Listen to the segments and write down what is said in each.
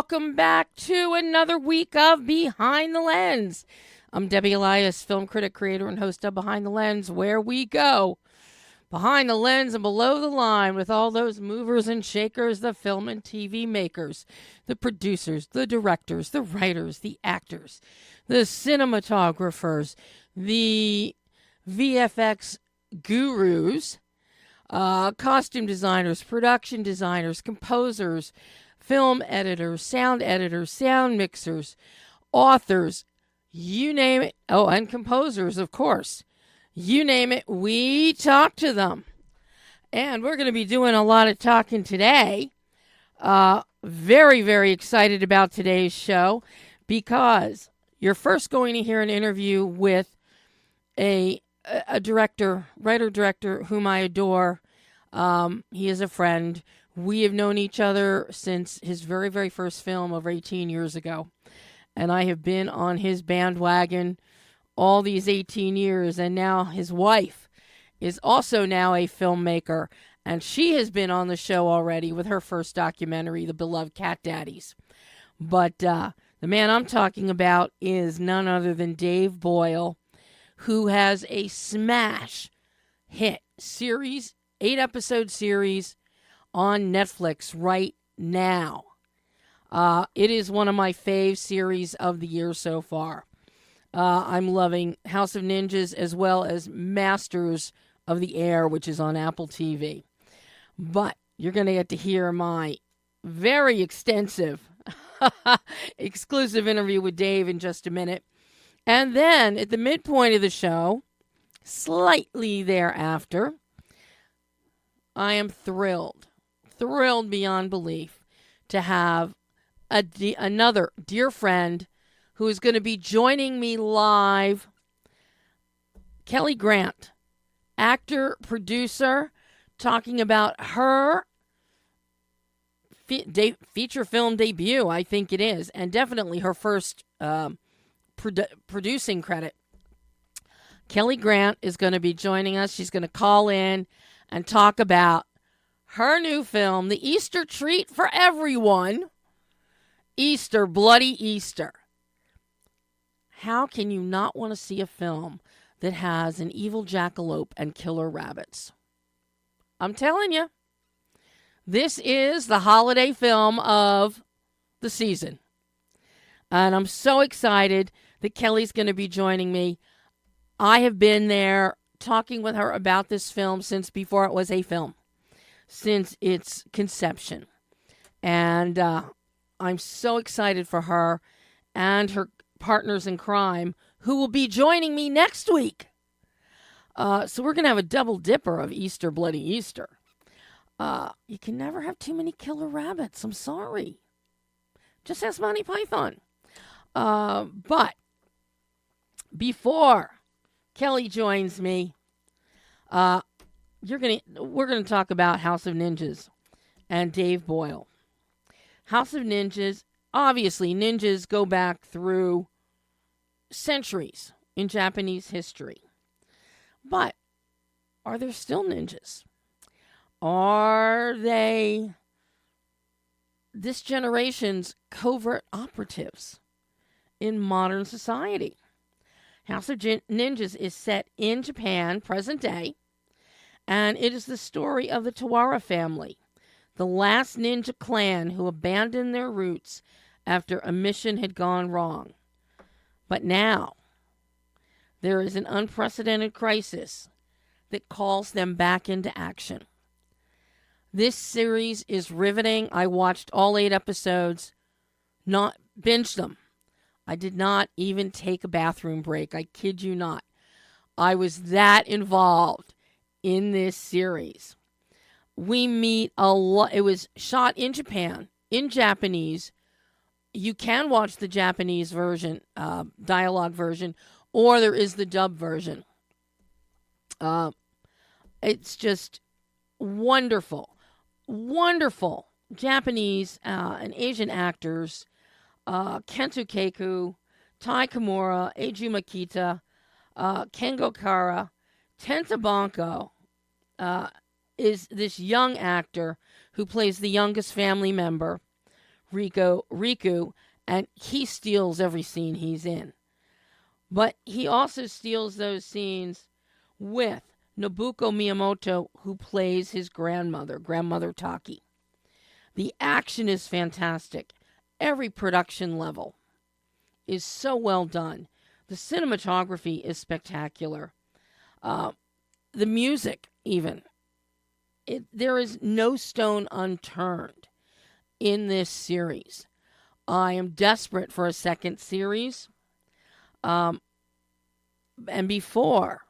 welcome back to another week of Behind the Lens. I'm Debbie Elias, film critic, creator, and host of Behind the Lens, where we go behind the lens and below the line with all those movers and shakers, the film and TV makers, the producers, the directors, the writers, the actors, the cinematographers, the VFX gurus, costume designers, production designers, composers, film editors, sound mixers, authors, you name it. Oh, and composers, of course. You name it, we talk to them. And we're going to be doing a lot of talking today. Very, very excited about today's show because you're first going to hear an interview with a writer-director whom I adore. He is a friend. We have known each other since his very, very first film over 18 years ago. And I have been on his bandwagon all these 18 years. And now his wife is also now a filmmaker. And she has been on the show already with her first documentary, The Beloved Cat Daddies. But the man I'm talking about is none other than Dave Boyle, who has a smash hit series, 8-episode series on Netflix right now. It is one of my fave series of the year so far. I'm loving House of Ninjas as well as Masters of the Air, which is on Apple TV. But you're going to get to hear my very extensive exclusive interview with Dave in just a minute. And then at the midpoint of the show, slightly thereafter, I am thrilled beyond belief to have another dear friend who is going to be joining me live. Kelly Grant, actor, producer, talking about her feature film debut, I think it is, and definitely her first producing credit. Kelly Grant is going to be joining us. She's going to call in and talk about her new film, The Easter Treat for Everyone, Easter, Bloody Easter. How can you not want to see a film that has an evil jackalope and killer rabbits? I'm telling you, this is the holiday film of the season. And I'm so excited that Kelly's going to be joining me. I have been there talking with her about this film since before it was a film, since its conception. And I'm so excited for her and her partners in crime who will be joining me next week. So we're going to have a double dipper of Easter, Bloody Easter. You can never have too many killer rabbits. I'm sorry. Just ask Monty Python. But before Kelly joins me, we're going to talk about House of Ninjas and Dave Boyle. House of Ninjas, obviously, ninjas go back through centuries in Japanese history. But are there still ninjas? Are they this generation's covert operatives in modern society? House of Ninjas is set in Japan, present day, and it is the story of the Tawara family, the last ninja clan who abandoned their roots after a mission had gone wrong. But now, there is an unprecedented crisis that calls them back into action. This series is riveting. I watched all 8 episodes, not binged them. I did not even take a bathroom break. I kid you not. I was that involved in this series. We meet a lot. It was shot in Japan, in Japanese. You can watch the Japanese version, dialogue version, or there is the dub version. It's just wonderful. Wonderful Japanese and Asian actors. Kento Keiku, Tai Kimura, Eiji Makita, Kengo Kara, Tenta Banko is this young actor who plays the youngest family member. Riku, and he steals every scene he's in. But he also steals those scenes with Nobuko Miyamoto, who plays his grandmother Taki. The action is fantastic. Every production level is so well done. The cinematography is spectacular. The music, even. There is no stone unturned in this series. I am desperate for a second series. And before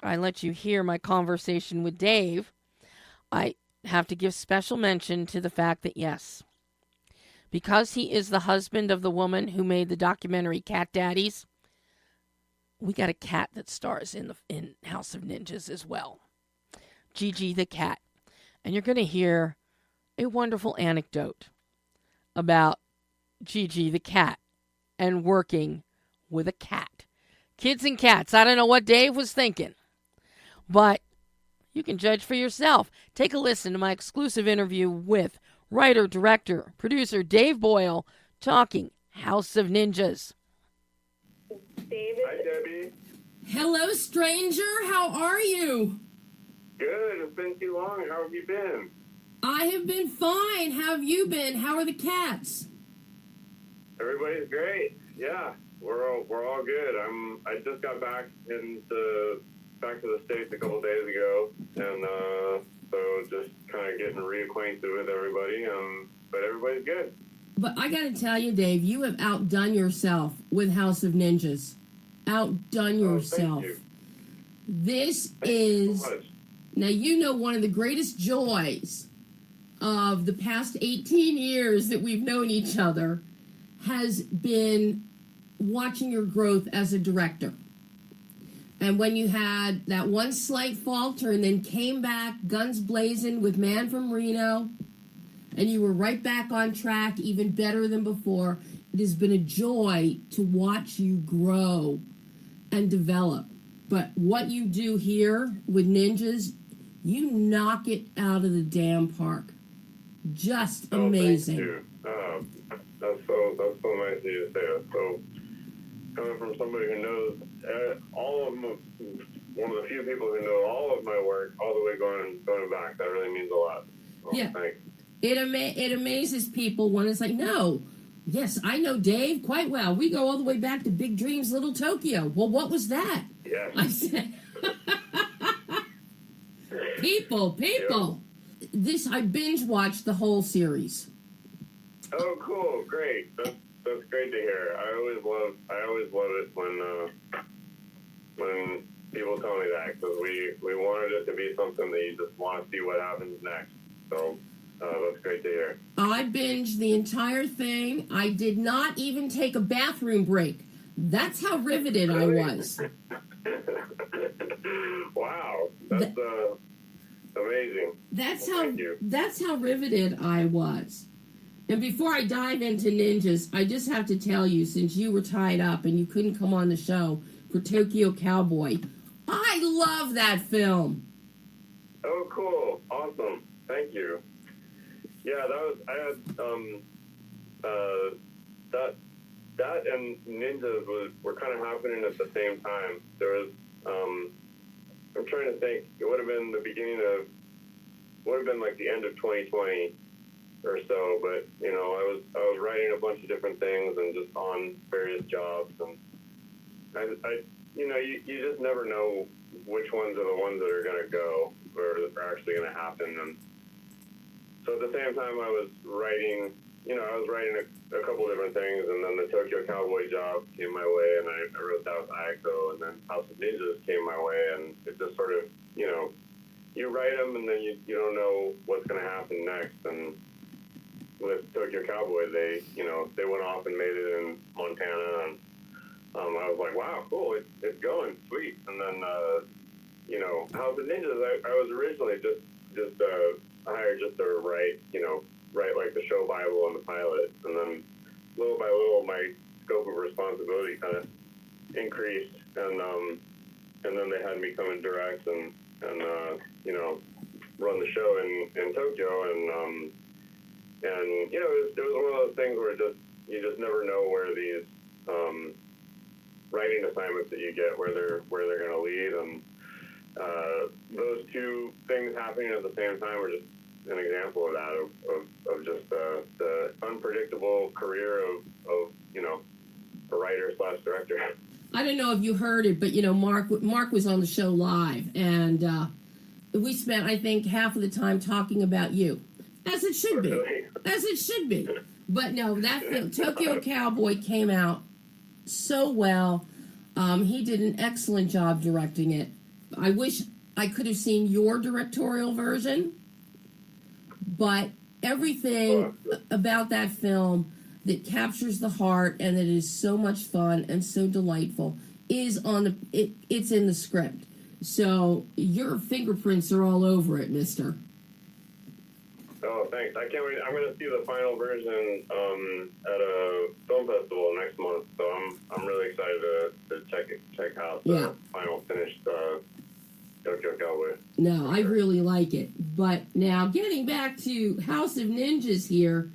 I let you hear my conversation with Dave, I have to give special mention to the fact that, yes, because he is the husband of the woman who made the documentary Cat Daddies, we got a cat that stars in House of Ninjas as well. Gigi the cat. And you're going to hear a wonderful anecdote about Gigi the cat and working with a cat. Kids and cats. I don't know what Dave was thinking, but you can judge for yourself. Take a listen to my exclusive interview with writer, director, producer Dave Boyle talking House of Ninjas. David. Hi, Debbie. Hello, stranger. How are you? Good. It's been too long. How have you been? I have been fine. How have you been? How are the cats? Everybody's great. Yeah, we're all good. I just got back to the States a couple days ago, and so just kind of getting reacquainted with everybody. But everybody's good. But I got to tell you, Dave, you have outdone yourself with House of Ninjas. Outdone yourself. Thank you. This Thank you is, so much. now you know, one of the greatest joys of the past 18 years that we've known each other has been watching your growth as a director. And when you had that one slight falter and then came back guns blazing with Man from Reno, and you were right back on track, even better than before, it has been a joy to watch you grow and develop. But what you do here with Ninjas, you knock it out of the damn park. Just amazing. Thank you. That's so nice of you to say that. So, coming from somebody who knows all of them, one of the few people who know all of my work, all the way going back, that really means a lot. So, Yeah. Thanks. It amazes people when it's like, no, yes, I know Dave quite well. We go all the way back to Big Dreams, Little Tokyo. Well, what was that? Yes. I said, people. This, I binge watched the whole series. Oh, cool! Great. That's great to hear. I always love it when people tell me that, because we wanted it to be something that you just want to see what happens next. So that's great to hear. I binged the entire thing. I did not even take a bathroom break. That's how riveted I was. Wow, that's amazing. That's how riveted I was. And before I dive into Ninjas, I just have to tell you, since you were tied up and you couldn't come on the show for Tokyo Cowboy, I love that film. Oh, cool. Awesome. Thank you. Yeah, that and Ninjas were kind of happening at the same time. There was, I'm trying to think, it would have been like the end of 2020 or so, but, you know, I was writing a bunch of different things and just on various jobs, and I you know, you just never know which ones are the ones that are going to go or are actually going to happen. And so at the same time I was writing a couple different things, and then the Tokyo Cowboy job came my way, and I wrote that with Ayako, and then House of Ninjas came my way, and it just sort of, you know, you write them and then you don't know what's going to happen next. And with Tokyo Cowboy, they went off and made it in Montana, and I was like, wow, cool, it's going, sweet. And then, you know, House of Ninjas, I was originally just hired just to write like the show Bible and the pilot, and then little by little my scope of responsibility kind of increased, and then they had me come and direct and you know, run the show in Tokyo, and and it was one of those things where you just never know where these writing assignments that you get where they're going to lead, and those two things happening at the same time are just an example of that of just the unpredictable career of a writer / director. I don't know if you heard it, but Mark was on the show live, and we spent, I think, half of the time talking about you, as it should be, as it should be. But no, that film, Tokyo Cowboy, came out so well. He did an excellent job directing it. I wish I could have seen your directorial version, but everything about that film that captures the heart and that is so much fun and so delightful is it's in the script. So your fingerprints are all over it, mister. Oh, thanks. I can't wait. I'm going to see the final version at a film festival next month, so I'm really excited to check out the final finished Tokyo Cowboy. No, I really like it. But now, getting back to House of Ninjas here,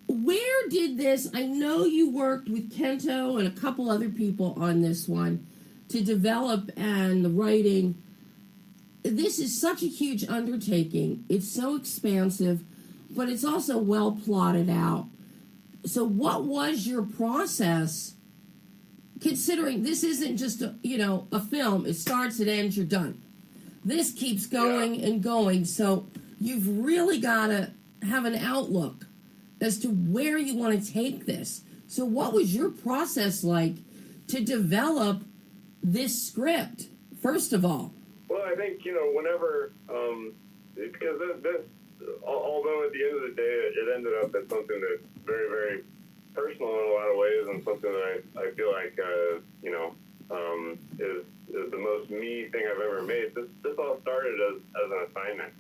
where did this, I know you worked with Kento and a couple other people on this one to develop and the writing. This is such a huge undertaking. It's so expansive, but it's also well plotted out. So what was your process, considering this isn't just a film? It starts, it ends, you're done. This keeps going and going, so you've really got to have an outlook as to where you want to take this. So what was your process like to develop this script, first of all? Well, I think, whenever, because this, although at the end of the day it ended up as something that's very, very personal in a lot of ways, and something that I feel like, is the most me thing I've ever made, this all started as an assignment.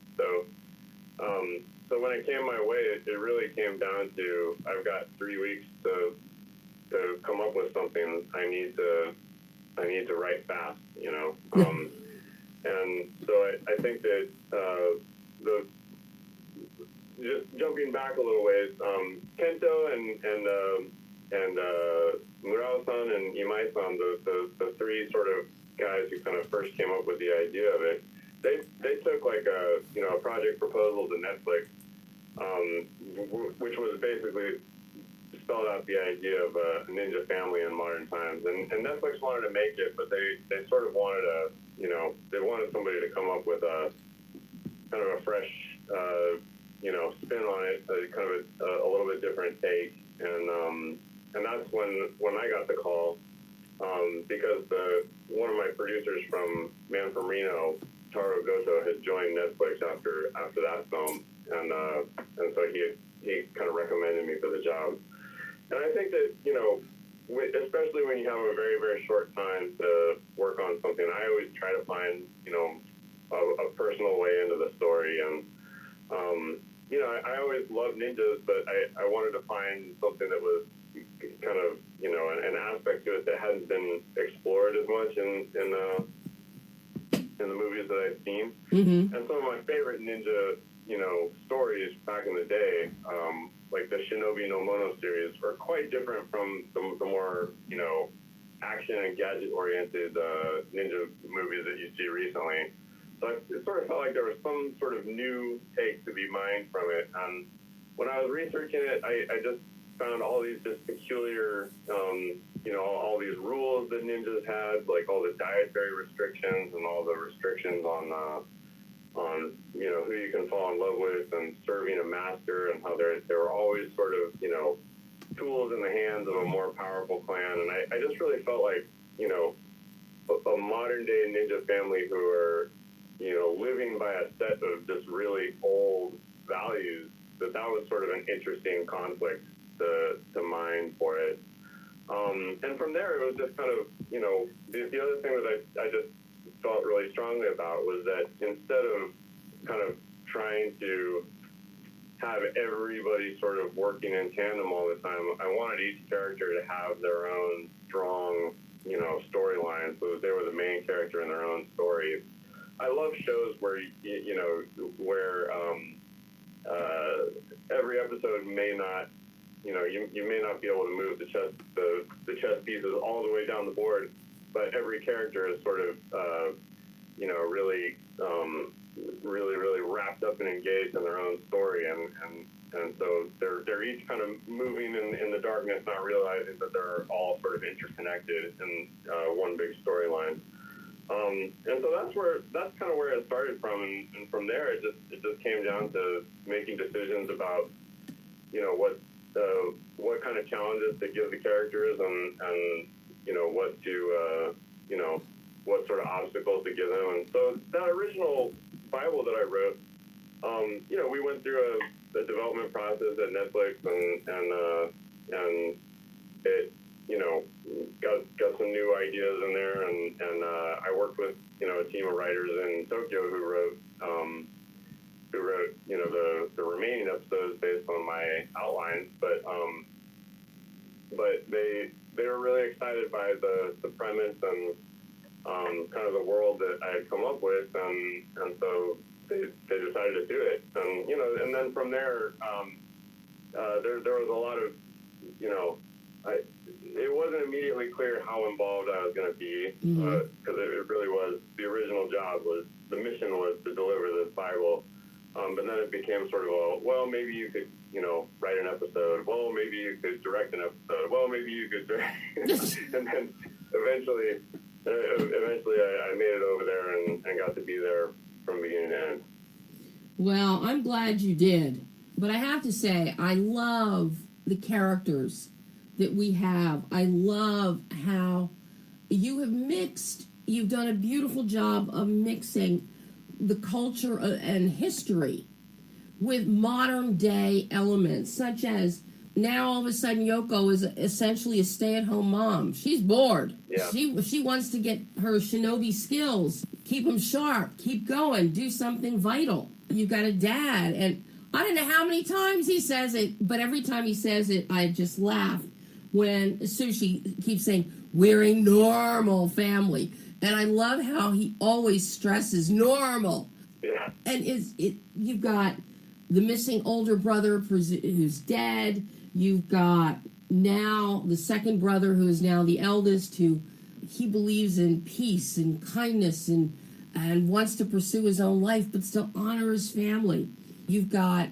So when it came my way, it really came down to, I've got 3 weeks to come up with something. I need to write fast, and so I think that just jumping back a little ways, Kento and Murao-san and Imai-san, the three sort of guys who kind of first came up with the idea of it, they took like a project proposal to Netflix, which was basically spelled out the idea of a ninja family in modern times, and Netflix wanted to make it, but they sort of wanted they wanted somebody to come up with a kind of a fresh spin on it, kind of a little bit different take, and that's when I got the call, because one of my producers from Man from Reno, Taro Goto, had joined Netflix after that film, and so he kind of recommended me for the job. And I think that, especially when you have a very, very short time to work on something, I always try to find, a personal way into the story. And, I always loved ninjas, but I wanted to find something that was kind of, an aspect to it that hadn't been explored as much in the movies that I've seen. Mm-hmm. And some of my favorite ninja, stories back in the day, like the Shinobi no Mono series, are quite different from the more, action and gadget-oriented ninja movies that you see recently. So it sort of felt like there was some sort of new take to be mined from it. And when I was researching it, I just found all these just peculiar, all these rules that ninjas had, like all the dietary restrictions and all the restrictions on who you can fall in love with, and serving a master, and how they were always sort of, tools in the hands of a more powerful clan. And I just really felt like, a modern day ninja family who are, living by a set of just really old values, that was sort of an interesting conflict to mine for it. And from there, it was just kind of, the other thing that I just felt really strongly about was that instead of kind of trying to have everybody sort of working in tandem all the time, I wanted each character to have their own strong, storyline, so that they were the main character in their own story. I love shows where, where every episode may not, you may not be able to move the chess pieces all the way down the board, but every character is sort of, really wrapped up and engaged in their own story, and so they're each kind of moving in the darkness, not realizing that they're all sort of interconnected in one big storyline. And so that's kind of where it started from, and from there it just came down to making decisions about, what kind of challenges to give the characters, and what to what sort of obstacles to give them. And so that original Bible that I wrote, we went through a development process at Netflix, and it got some new ideas in there, and I worked with a team of writers in Tokyo who wrote the remaining episodes based on my outlines, but they were really excited by the premise and kind of the world that I had come up with, and so they decided to do it, and then from there there was a lot of it wasn't immediately clear how involved I was going to be, because it really was, the original job the mission was to deliver this Bible, but then it became sort of maybe you could, write an episode, maybe you could direct an episode, maybe you could direct, and then eventually I made it over there and got to be there from beginning to end. Well, I'm glad you did, but I have to say, I love the characters that we have. I love how you have you've done a beautiful job of mixing the culture and history with modern day elements, such as now all of a sudden Yoko is essentially a stay-at-home mom. She's bored. Yeah. She wants to get her shinobi skills, keep them sharp, keep going, do something vital. You've got a dad, and I don't know how many times he says it, but every time he says it, I just laugh when Sushi keeps saying, "We're a normal family." And I love how he always stresses normal. Yeah. And you've got the missing older brother who's dead. You've got now the second brother who is now the eldest, who he believes in peace and kindness and wants to pursue his own life but still honor his family. You've got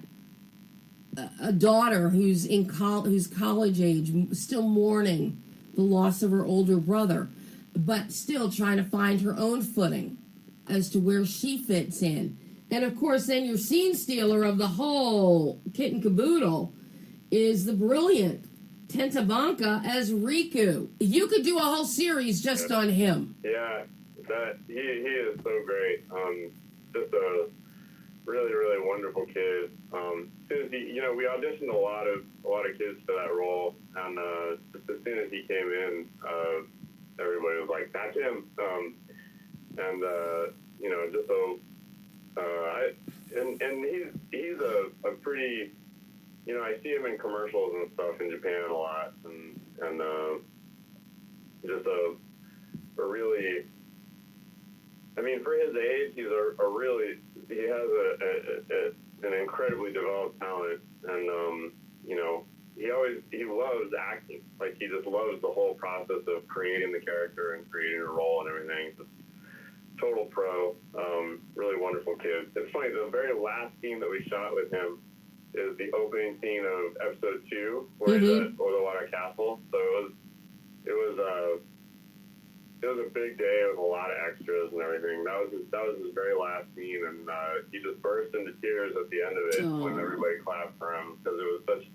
a daughter who's who's college age, still mourning the loss of her older brother, but still trying to find her own footing as to where she fits in. And of course, then your scene stealer of the whole kit and caboodle is the brilliant Tentabanka as Riku. You could do a whole series just on him. Yeah, he is so great. Just a really, really wonderful kid. Soon as he, we auditioned a lot of kids for that role, and just as soon as he came in, everybody was like, "That's him." Just so, he's a pretty, I see him in commercials and stuff in Japan a lot, and just a really, for his age, he's he has an incredibly developed talent, and he loves acting. Like, he just loves the whole process of creating the character and creating a role and everything. Just total pro, really wonderful kid. It's funny, the very last scene that we shot with him is the opening scene of episode 2, where he's at Odawara Castle. So it was a big day with a lot of extras and everything. That was his very last scene, and he just burst into tears at the end of it when everybody clapped for him, because it was such.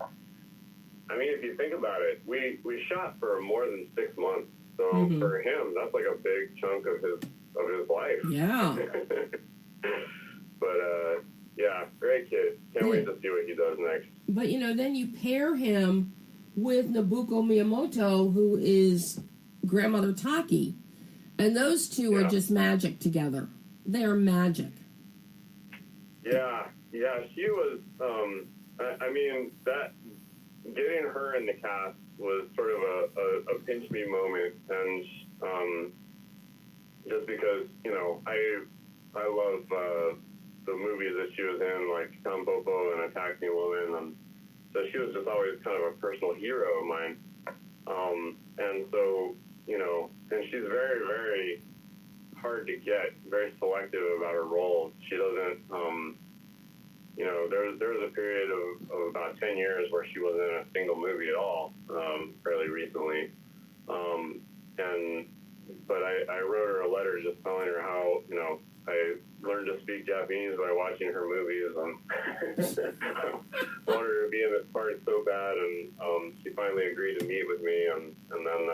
If you think about it, we shot for more than 6 months. So for him, that's like a big chunk of his life. Yeah. But yeah, great kid. Can't wait to see what he does next. But then you pair him with Nobuko Miyamoto, who is Grandmother Taki, and those two are just magic together. They are magic. Yeah, she was. That getting her in the cast was sort of a pinch me moment, and just because I love the movies that she was in, like Tom Popo and Attacking Woman, and so she was just always kind of a personal hero of mine. And so, you know, and she's very, very hard to get, very selective about her roles. She doesn't, you know, there was a period of about 10 years where she wasn't in a single movie at all, fairly recently. But I wrote her a letter just telling her how, you know, I learned to speak Japanese by watching her movies, and wanted her to be in this part so bad, and she finally agreed to meet with me, and then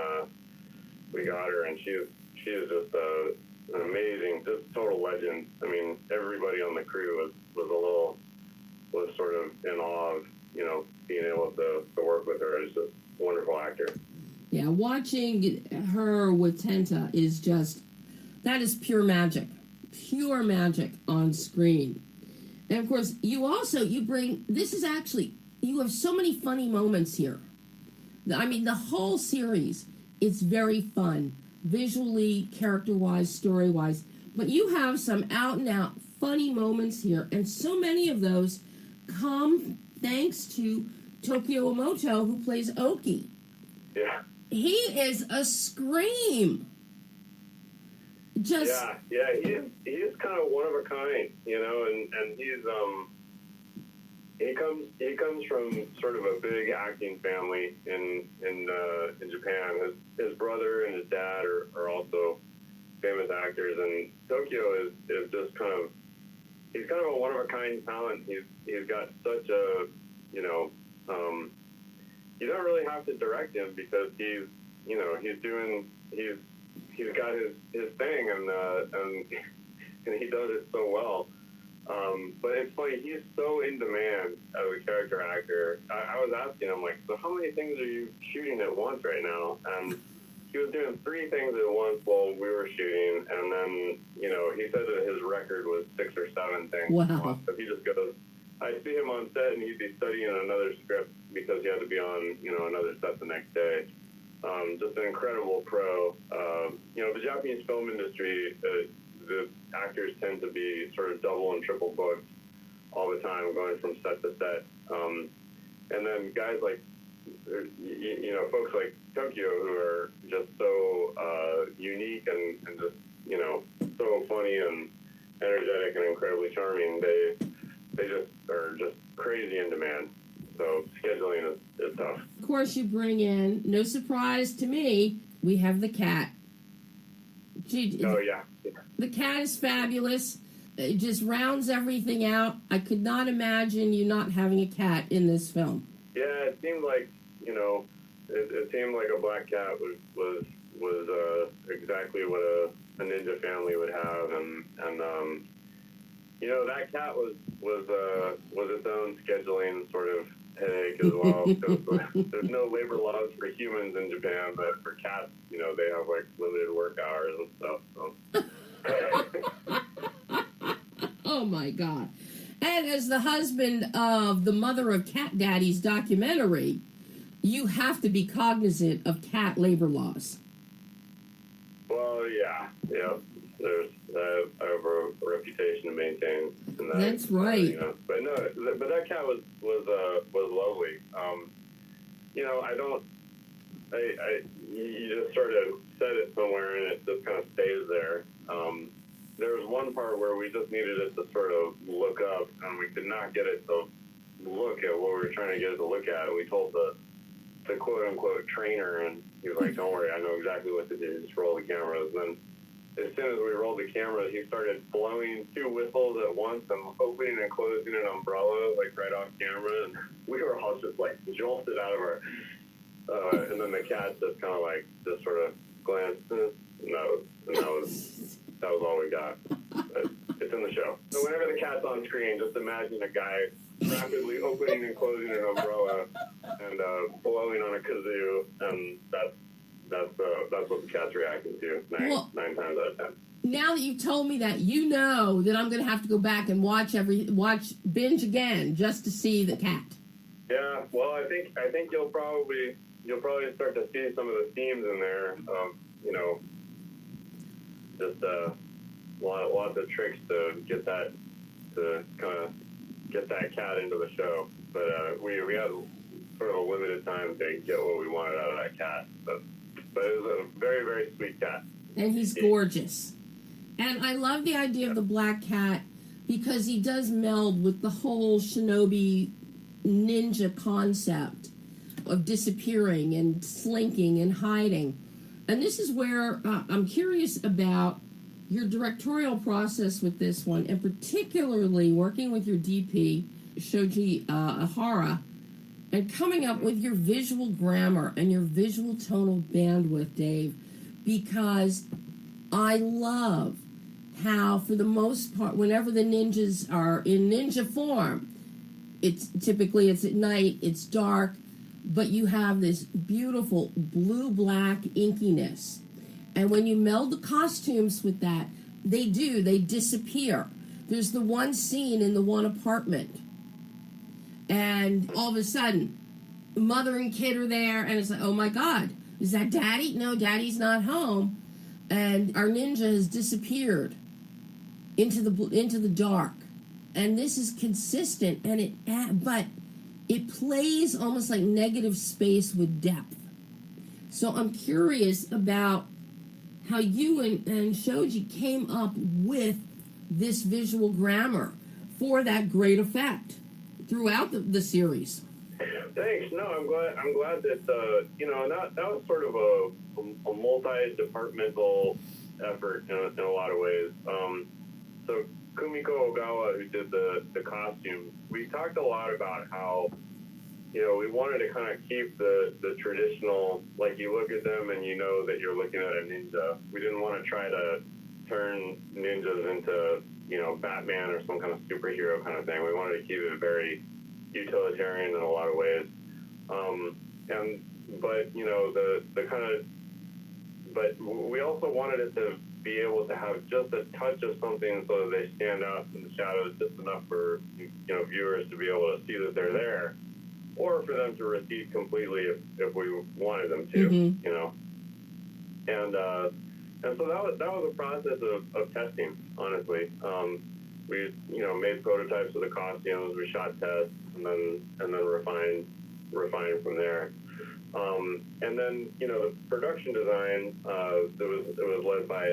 we got her, and she is just an amazing, just total legend. I mean, everybody on the crew was sort of in awe of, you know, being able to work with her. It's just a wonderful actor. Yeah, watching her with Tenta is just, that is pure magic on screen. And of course, you bring, this is actually, you have so many funny moments here. I mean, the whole series, it's very fun, visually, character-wise, story-wise, but you have some out-and-out funny moments here, and so many of those come thanks to Tokyo Emoto, who plays Oki. Yeah. He is a scream. Just yeah, he is kind of one of a kind, you know, and he comes from sort of a big acting family in Japan. His brother and his dad are also famous actors, and Tokyo is just kind of, he's kind of a one of a kind talent. He's got such a, you know, you don't really have to direct him because he's got his thing, and he does it so well. But it's funny, he's so in demand as a character actor. I was asking him, like, so how many things are you shooting at once right now? And he was doing 3 things at once while we were shooting, and then, you know, he said that his record was 6 or 7 things. Wow. So he just goes, I'd see him on set, and he'd be studying another script because he had to be on, you know, another set the next day. Just an incredible pro. You know, the Japanese film industry, the actors tend to be sort of double and triple booked all the time, going from set to set. And then guys like, you know, folks like Tokyo, who are just so unique and just, you know, so funny and energetic and incredibly charming, they just are just crazy in demand. So scheduling is tough. of course, you bring in, no surprise to me, we have the cat. Oh, yeah. The cat is fabulous. It just rounds everything out. I could not imagine you not having a cat in this film. Yeah, it seemed like, you know, it seemed like a black cat was exactly what a ninja family would have, and you know, that cat was its own scheduling sort of headache as well. There's no labor laws for humans in Japan, but for cats, you know, they have like limited work hours and stuff. So. Oh my God. And as the husband of the Mother of Cat Daddies documentary, you have to be cognizant of cat labor laws. Well, yeah. There's I have a reputation to maintain. In that, that's right. You know. But no, but that cat was lovely. You know, you just sort of set it somewhere and it just kind of stays there. There was one part where we just needed it to sort of look up, and we could not get it to look at what we were trying to get it to look at. And we told the quote-unquote trainer, and he was like, don't worry, I know exactly what to do. Just roll the cameras. And then as soon as we rolled the cameras, he started blowing 2 whistles at once and opening and closing an umbrella, like, right off camera. And we were all just, like, jolted out of our... and then the cat just kind of, like, just sort of glanced, and that was all we got. But it's in the show. So whenever the cat's on screen, just imagine a guy rapidly opening and closing an umbrella and blowing on a kazoo, and that's what the cat's reacting to 9 times out of 10. Now that you've told me that, you know that I'm going to have to go back and binge again just to see the cat. Yeah, well, I think you'll probably start to see some of the themes in there. You know, just lots of tricks to get that to kind of get that cat into the show. But we had sort of a limited time to get what we wanted out of that cat. But it was a very, very sweet cat. And he's gorgeous. And I love the idea of the black cat because he does meld with the whole shinobi ninja concept of disappearing and slinking and hiding. And this is where I'm curious about your directorial process with this one, and particularly working with your DP, Shoji Ahara, and coming up with your visual grammar and your visual tonal bandwidth, Dave, because I love how, for the most part, whenever the ninjas are in ninja form, it's at night, it's dark, but you have this beautiful blue-black inkiness. And when you meld the costumes with that, they disappear. There's the one scene in the one apartment, and all of a sudden, mother and kid are there, and it's like, oh my God, is that Daddy? No, Daddy's not home, and our ninja has disappeared into the dark. And this is consistent, but it plays almost like negative space with depth. So I'm curious about how you and Shoji came up with this visual grammar for that great effect throughout the series. Thanks. No, I'm glad that that was sort of a multi-departmental effort in a lot of ways. So Kumiko Ogawa, who did the costumes, we talked a lot about how, we wanted to kind of keep the traditional, like you look at them and you know that you're looking at a ninja. We didn't want to try to turn ninjas into, Batman or some kind of superhero kind of thing. We wanted to keep it very utilitarian in a lot of ways. But we also wanted it to be able to have just a touch of something so that they stand out in the shadows just enough for viewers to be able to see that they're there, or for them to recede completely if we wanted them to, and so that was a process of testing, honestly. We made prototypes of the costumes, we shot tests, and then refined from there. And then, the production design, it was led by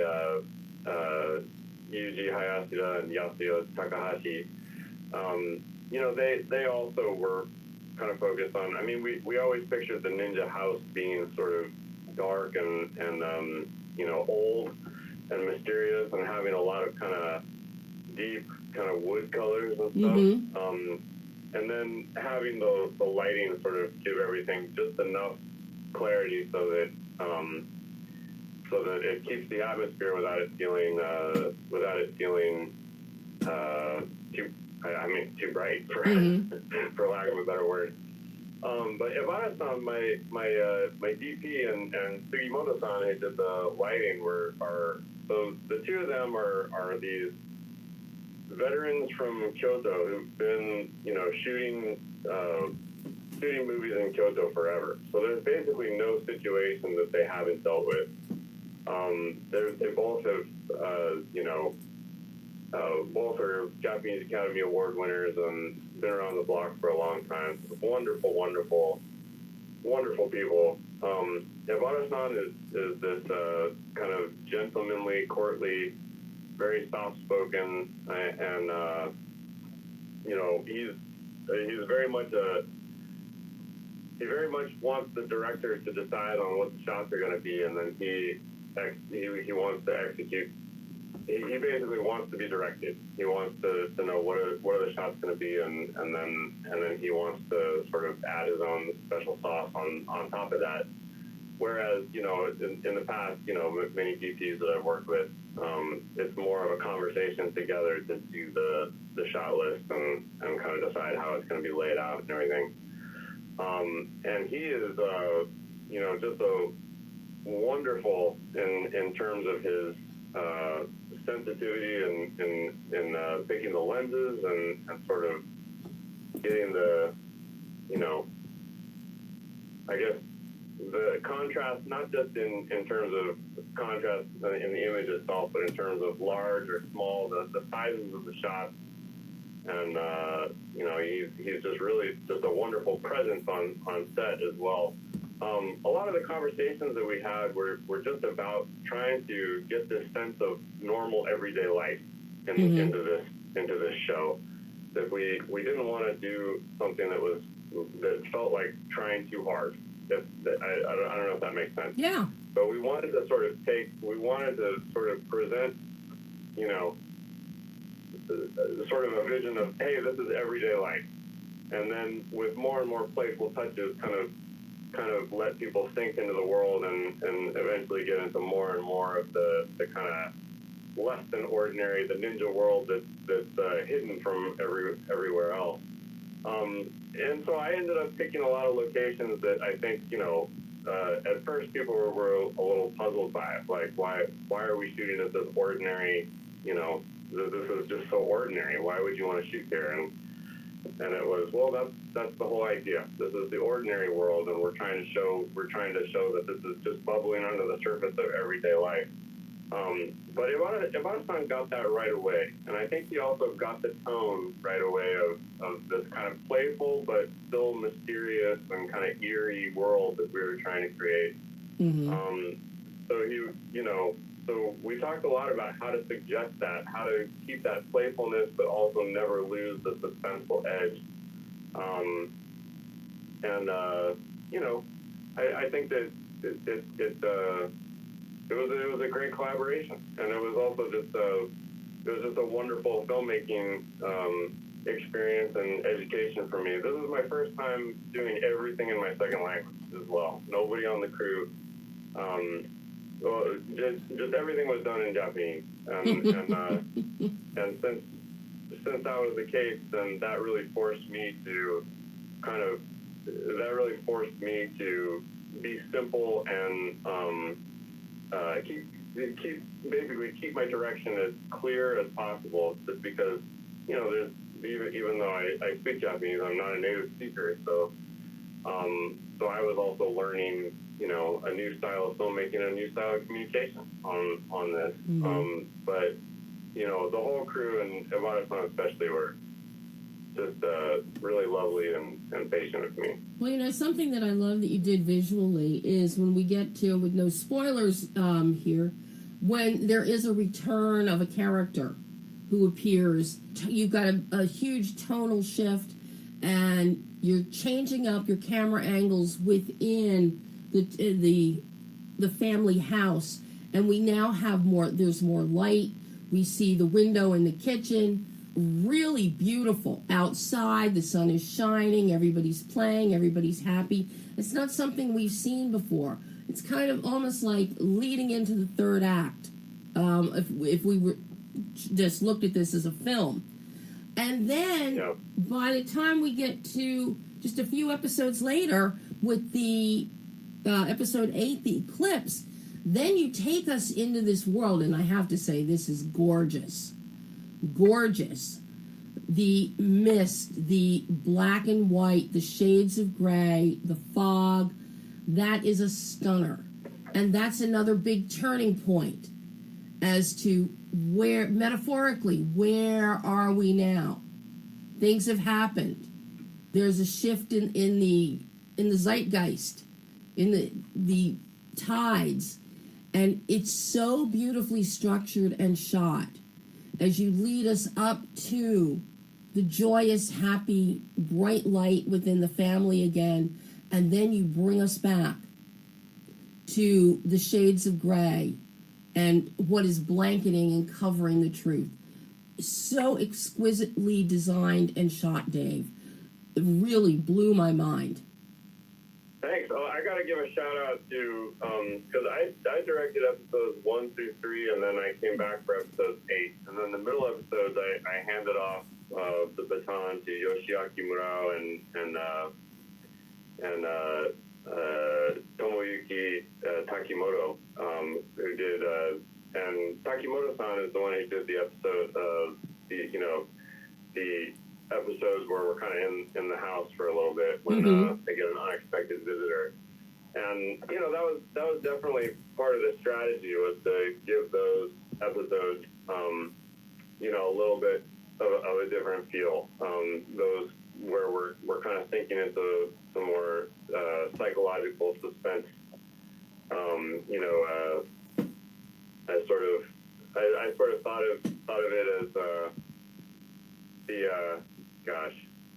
Yuji Hayashida and Yasuo Takahashi. They also were kind of focused on, we always pictured the ninja house being sort of dark and old and mysterious and having a lot of kind of deep kind of wood colors and stuff. Mm-hmm. And then having the lighting sort of give everything just enough clarity so that it keeps the atmosphere without it feeling too bright, for lack of a better word. But Ivana-san, my DP and Sugimoto-san, who did the lighting, so the two of them are these veterans from Kyoto who've been, shooting movies in Kyoto forever. So there's basically no situation that they haven't dealt with. They both have, both are Japanese Academy Award winners and been around the block for a long time. Wonderful, wonderful, wonderful people. Ivana-san is this kind of gentlemanly, courtly, very soft-spoken, and he's very much he very much wants the director to decide on what the shots are going to be, and then he wants to execute. He basically wants to be directed. He wants to know what are the shots going to be, and then he wants to sort of add his own special sauce on top of that. Whereas, in the past, many DPs that I've worked with, it's more of a conversation together to do the shot list and kind of decide how it's going to be laid out and everything. And he is, just a wonderful in terms of his sensitivity and picking the lenses and sort of getting the, I guess, the contrast, not just in terms of contrast in the image itself, but in terms of large or small, the sizes of the shots and he's just really just a wonderful presence on set as well. A lot of the conversations that we had were just about trying to get this sense of normal everyday life into this show. That we didn't want to do something that felt like trying too hard. I don't know if that makes sense. Yeah. But we wanted to sort of present, sort of a vision of, hey, this is everyday life. And then with more and more playful touches, kind of let people sink into the world and eventually get into more and more of the kind of less than ordinary, the ninja world that's hidden from everywhere else. And so I ended up picking a lot of locations that I think, at first people were a little puzzled by it. Like, why are we shooting at this ordinary, this is just so ordinary. Why would you want to shoot there? And it was, well, that's the whole idea. This is the ordinary world, and we're trying to show that this is just bubbling under the surface of everyday life. But Iwata-san got that right away, and I think he also got the tone right away of this kind of playful but still mysterious and kind of eerie world that we were trying to create. So we talked a lot about how to suggest that, how to keep that playfulness but also never lose the suspenseful edge. I think that it was a great collaboration, and it was also just a wonderful filmmaking experience and education for me. This is my first time doing everything in my second language as well. Nobody on the crew. Just everything was done in Japanese, and since that was the case, then that really forced me to be simple and keep my direction as clear as possible, just because, there's even though I speak Japanese, I'm not a native speaker, so I was also learning, a new style of filmmaking, a new style of communication on this. But the whole crew, and Iwata-san especially, were just really lovely and patient with me. Well, something that I love that you did visually is when we get to, with no spoilers here, when there is a return of a character who appears, you've got a huge tonal shift, and you're changing up your camera angles within the family house, and we now have there's more light. We see the window in the kitchen. Really beautiful outside. The sun is shining, everybody's playing, everybody's happy. It's not something we've seen before. It's kind of almost like leading into the third act, if we were just looked at this as a film. And then by the time we get to just a few episodes later with the episode 8, the eclipse, then you take us into this world, and I have to say, this is gorgeous. Gorgeous. The mist, the black and white, the shades of gray, the fog, that is a stunner. And that's another big turning point as to where, metaphorically, where are we now? Things have happened. There's a shift in the zeitgeist, in the tides, and it's so beautifully structured and shot as you lead us up to the joyous, happy, bright light within the family again, and then you bring us back to the shades of gray and what is blanketing and covering the truth. So exquisitely designed and shot, Dave. It really blew my mind. Thanks. Oh, I got to give a shout out to, because I directed episodes 1 through 3, and then I came back for episode 8. And then the middle episodes, I handed off the baton to Yoshiaki Murao and Tomoyuki Takimoto, who did, and Takimoto-san is the one who did the episode of the episodes where we're kind of in the house for a little bit when they get an unexpected visitor. And, that was definitely part of the strategy, was to give those episodes, a little bit of a different feel. Those where we're kind of sinking into some more psychological suspense. I sort of thought of it as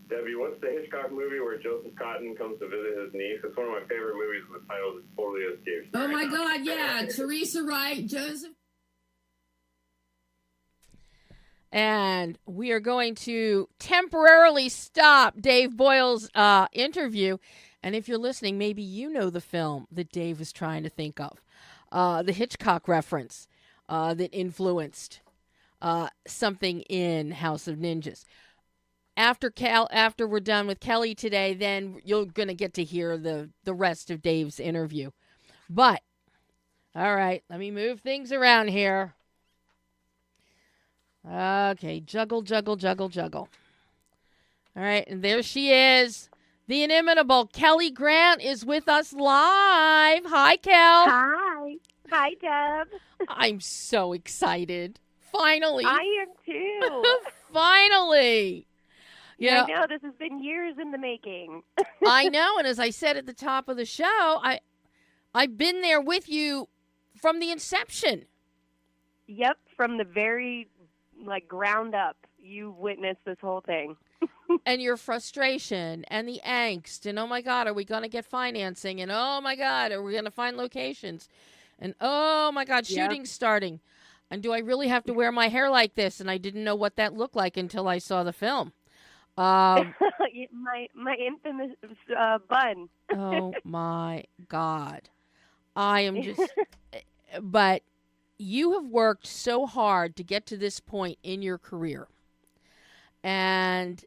Debbie, what's the Hitchcock movie where Joseph Cotton comes to visit his niece? It's one of my favorite movies, and the title just totally escapes me. Oh my God, yeah, Teresa Wright, Joseph. And we are going to temporarily stop Dave Boyle's interview. And if you're listening, maybe you know the film that Dave was trying to think of, the Hitchcock reference that influenced something in House of Ninjas. After we're done with Kelly today, then you're going to get to hear the rest of Dave's interview. But, all right, let me move things around here. Okay, juggle. All right, and there she is. The inimitable Kelly Grant is with us live. Hi, Kel. Hi, Deb. I'm so excited. Finally. I am too. Finally. Yeah, I know, this has been years in the making. I know, and as I said at the top of the show, I've been there with you from the inception. Yep, from the very, ground up. You witnessed this whole thing. And your frustration and the angst, and oh my God, are we going to get financing? And oh my God, are we going to find locations? And oh my God, shooting's starting. And do I really have to wear my hair like this? And I didn't know what that looked like until I saw the film. My infamous bun. Oh my God. I am just, but you have worked so hard to get to this point in your career. And,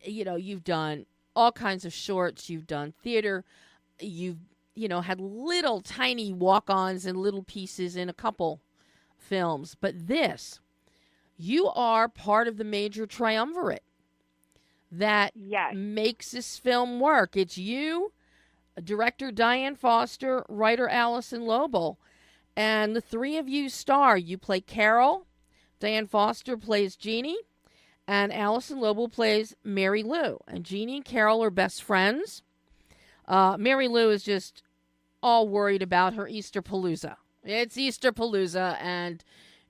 you've done all kinds of shorts. You've done theater. You've, had little tiny walk-ons and little pieces in a couple films. But this, you are part of the major triumvirate that makes this film work. It's you, director Diane Foster, writer Allison Lobel, and the three of you star. You play Carol, Diane Foster plays Jeannie, and Allison Lobel plays Mary Lou. And Jeannie and Carol are best friends. Mary Lou is just all worried about her Easter Palooza. It's Easter Palooza, and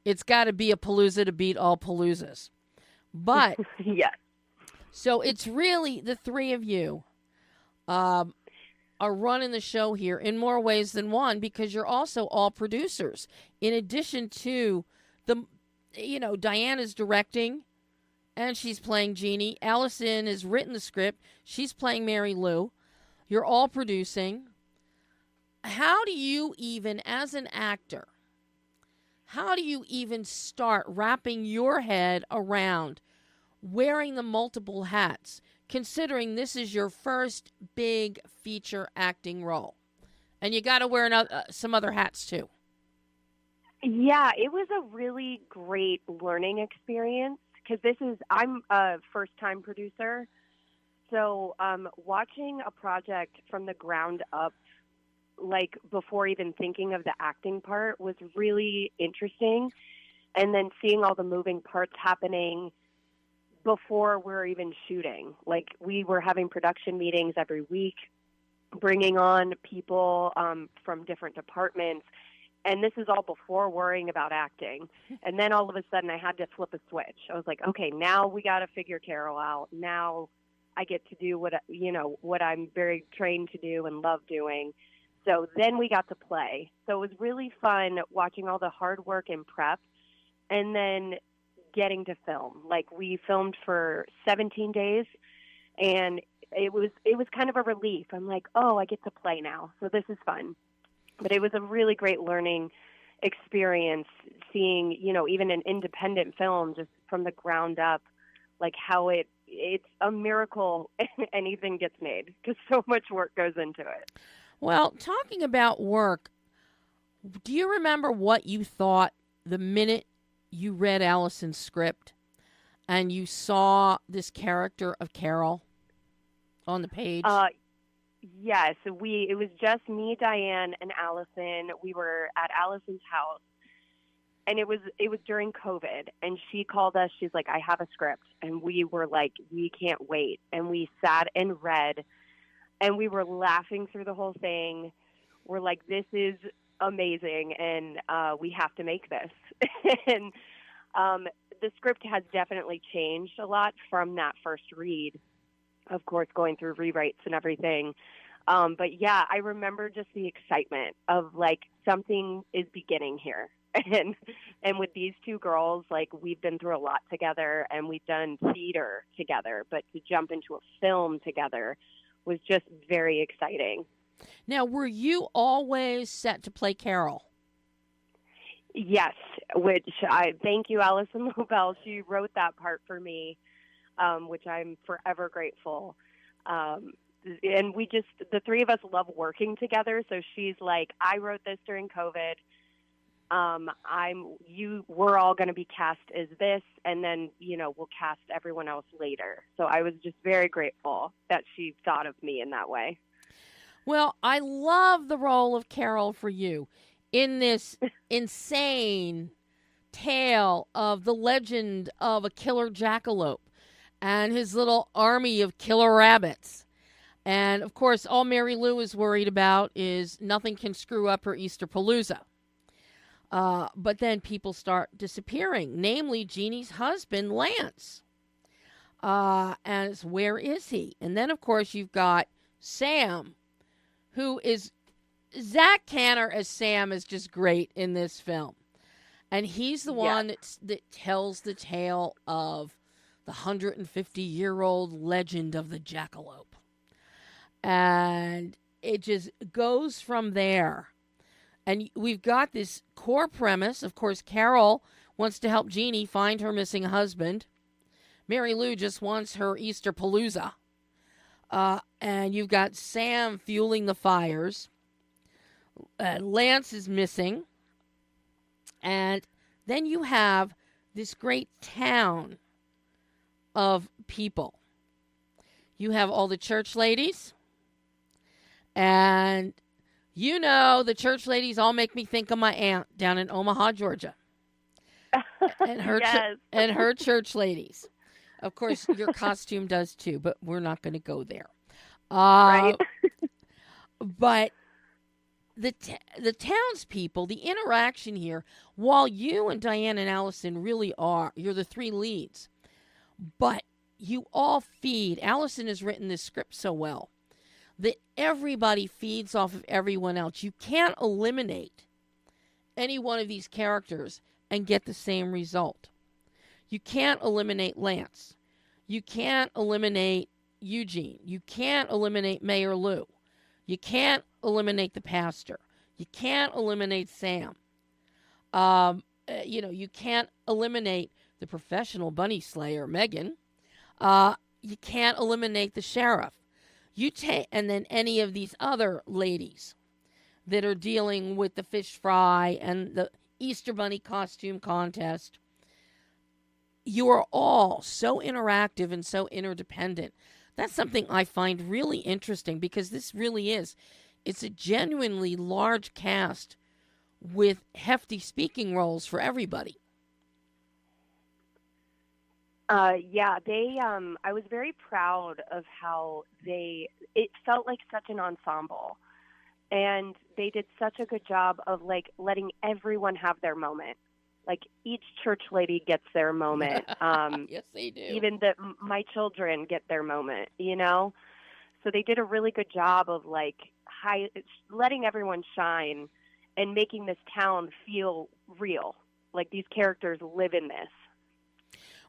it's got to be a palooza to beat all paloozas. But yes. So it's really the three of you are running the show here in more ways than one, because you're also all producers. In addition to Diane is directing and she's playing Jeannie. Allison has written the script. She's playing Mary Lou. You're all producing. How do you even, as an actor, start wrapping your head around wearing the multiple hats, considering this is your first big feature acting role? And you got to wear some other hats too. Yeah, it was a really great learning experience, because I'm a first-time producer. So watching a project from the ground up, before even thinking of the acting part, was really interesting. And then seeing all the moving parts happening before we're even shooting. We were having production meetings every week, bringing on people from different departments. And this is all before worrying about acting. And then all of a sudden I had to flip a switch. I was like, okay, now we got to figure Carol out. Now I get to do what I'm very trained to do and love doing. So then we got to play. So it was really fun watching all the hard work and prep, and then getting to film. We filmed for 17 days, and it was kind of a relief. I'm like, oh, I get to play now. So this is fun. But it was a really great learning experience, seeing, even an independent film just from the ground up, how it's a miracle anything gets made, because so much work goes into it. Well, talking about work, do you remember what you thought the minute you read Allison's script and you saw this character of Carol on the page? Yes, it was just me, Diane, and Allison. We were at Allison's house, and it was during COVID, and she called us. She's like, I have a script, and we were like, we can't wait, and we sat and read, and we were laughing through the whole thing. We're like, this is amazing, and we have to make this. And the script has definitely changed a lot from that first read, of course, going through rewrites and everything. But yeah, I remember just the excitement of like something is beginning here. And with these two girls, like we've been through a lot together and we've done theater together, but to jump into a film together was just very exciting. Now, were you always set to play Carol? Yes, which I thank you, Allison Lobel. She wrote that part for me, which I'm forever grateful. And we just, the three of us love working together. So she's like, I wrote this during COVID. We're all going to be cast as this, and then, we'll cast everyone else later. So I was just very grateful that she thought of me in that way. Well, I love the role of Carol for you in this insane tale of the legend of a killer jackalope and his little army of killer rabbits. And, of course, all Mary Lou is worried about is nothing can screw up her Easterpalooza. But then people start disappearing, namely Jeannie's husband, Lance. And it's, where is he? And then, of course, you've got Sam, who is, Zach Tanner as Sam is just great in this film. And he's the one that tells the tale of the 150-year-old legend of the jackalope. And it just goes from there. And we've got this core premise. Of course, Carol wants to help Jeannie find her missing husband. Mary Lou just wants her Easterpalooza. And you've got Sam fueling the fires. Lance is missing. And then you have this great town of people. You have all the church ladies. And the church ladies all make me think of my aunt down in Omaha, Georgia. And her and her church ladies. Of course, your costume does too, but we're not going to go there. Right. But the townspeople, the interaction here, while you and Diane and Allison really you're the three leads, but you all feed. Allison has written this script so well that everybody feeds off of everyone else. You can't eliminate any one of these characters and get the same result. You can't eliminate Lance. You can't eliminate Eugene. You can't eliminate Mayor Lou. You can't eliminate the pastor. You can't eliminate Sam. You can't eliminate the professional bunny slayer, Megan. You can't eliminate the sheriff. And then any of these other ladies that are dealing with the fish fry and the Easter Bunny costume contest. You are all so interactive and so interdependent. That's something I find really interesting because this really it's a genuinely large cast with hefty speaking roles for everybody. I was very proud of how it felt like such an ensemble, and they did such a good job of like letting everyone have their moment. Like each church lady gets their moment. Yes, they do. Even my children get their moment, So they did a really good job of like letting everyone shine and making this town feel real. Like these characters live in this.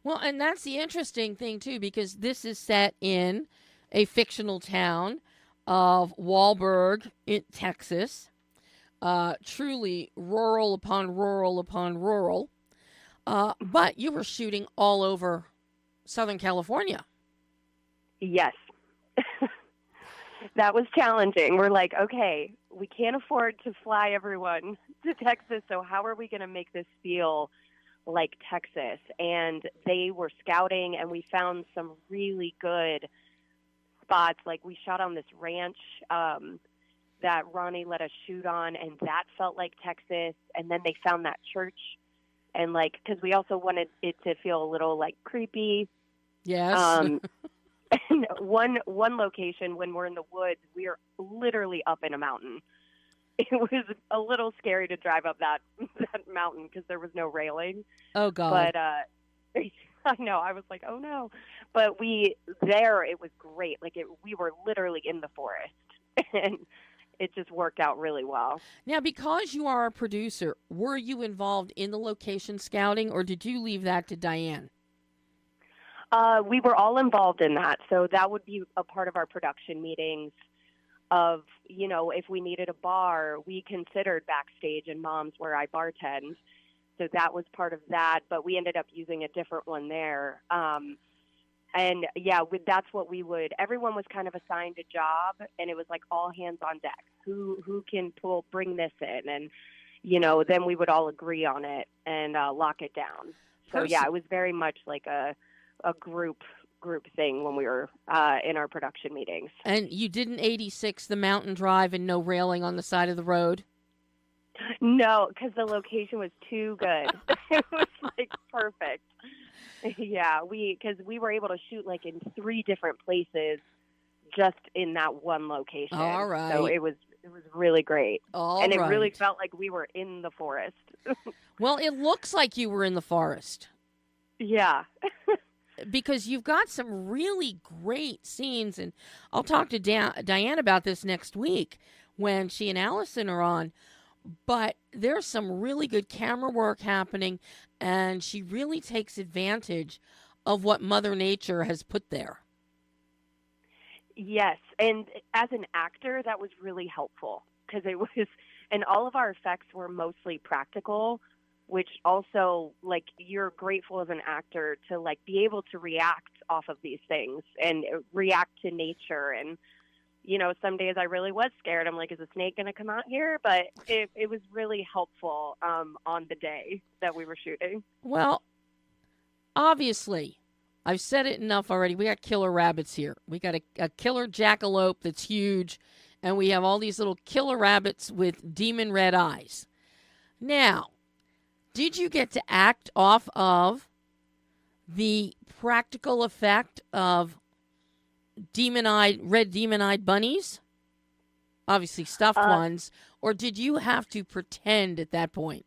Well, and that's the interesting thing, too, because this is set in a fictional town of Wahlberg, in Texas. Truly rural upon rural upon rural. But you were shooting all over Southern California. Yes. That was challenging. We're like, okay, we can't afford to fly everyone to Texas, so how are we going to make this feel like Texas? And they were scouting, and we found some really good spots. Like we shot on this ranch that Ronnie let us shoot on, and that felt like Texas. And then they found that church and like because we also wanted it to feel a little like creepy. Yes. And one location when we're in the woods, we are literally up in a mountain. It was a little scary to drive up that mountain because there was no railing. Oh God. But I know, I was like, oh no. But it was great. Like we were literally in the forest, and it just worked out really well. Now, because you are a producer, were you involved in the location scouting, or did you leave that to Diane? We were all involved in that, so that would be a part of our production meetings. Of, you know, if we needed a bar, we considered backstage in Mom's where I bartend. So that was part of that, but we ended up using a different one there. And yeah, that's what everyone was kind of assigned a job, and it was like all hands on deck. Who can bring this in? And, you know, then we would all agree on it and lock it down. So yeah, it was very much like a group thing when we were in our production meetings. And you didn't 86 the mountain drive and no railing on the side of the road? No, because the location was too good. It was like perfect. Yeah, because we were able to shoot like in 3 different places just in that one location. All right. So it was really great. It really felt like we were in the forest. Well, it looks like you were in the forest. Yeah. Because you've got some really great scenes, and I'll talk to Diane about this next week when she and Allison are on, but there's some really good camera work happening, and she really takes advantage of what Mother Nature has put there. Yes, and as an actor, that was really helpful, because and all of our effects were mostly practical, which also, like, you're grateful as an actor to, like, be able to react off of these things and react to nature. And, you know, some days I really was scared. I'm like, is a snake going to come out here? But it was really helpful on the day that we were shooting. Well, obviously, I've said it enough already. We got killer rabbits here. We got a killer jackalope that's huge, and we have all these little killer rabbits with demon red eyes. Now, did you get to act off of the practical effect of red demon-eyed bunnies? Obviously stuffed ones. Or did you have to pretend at that point?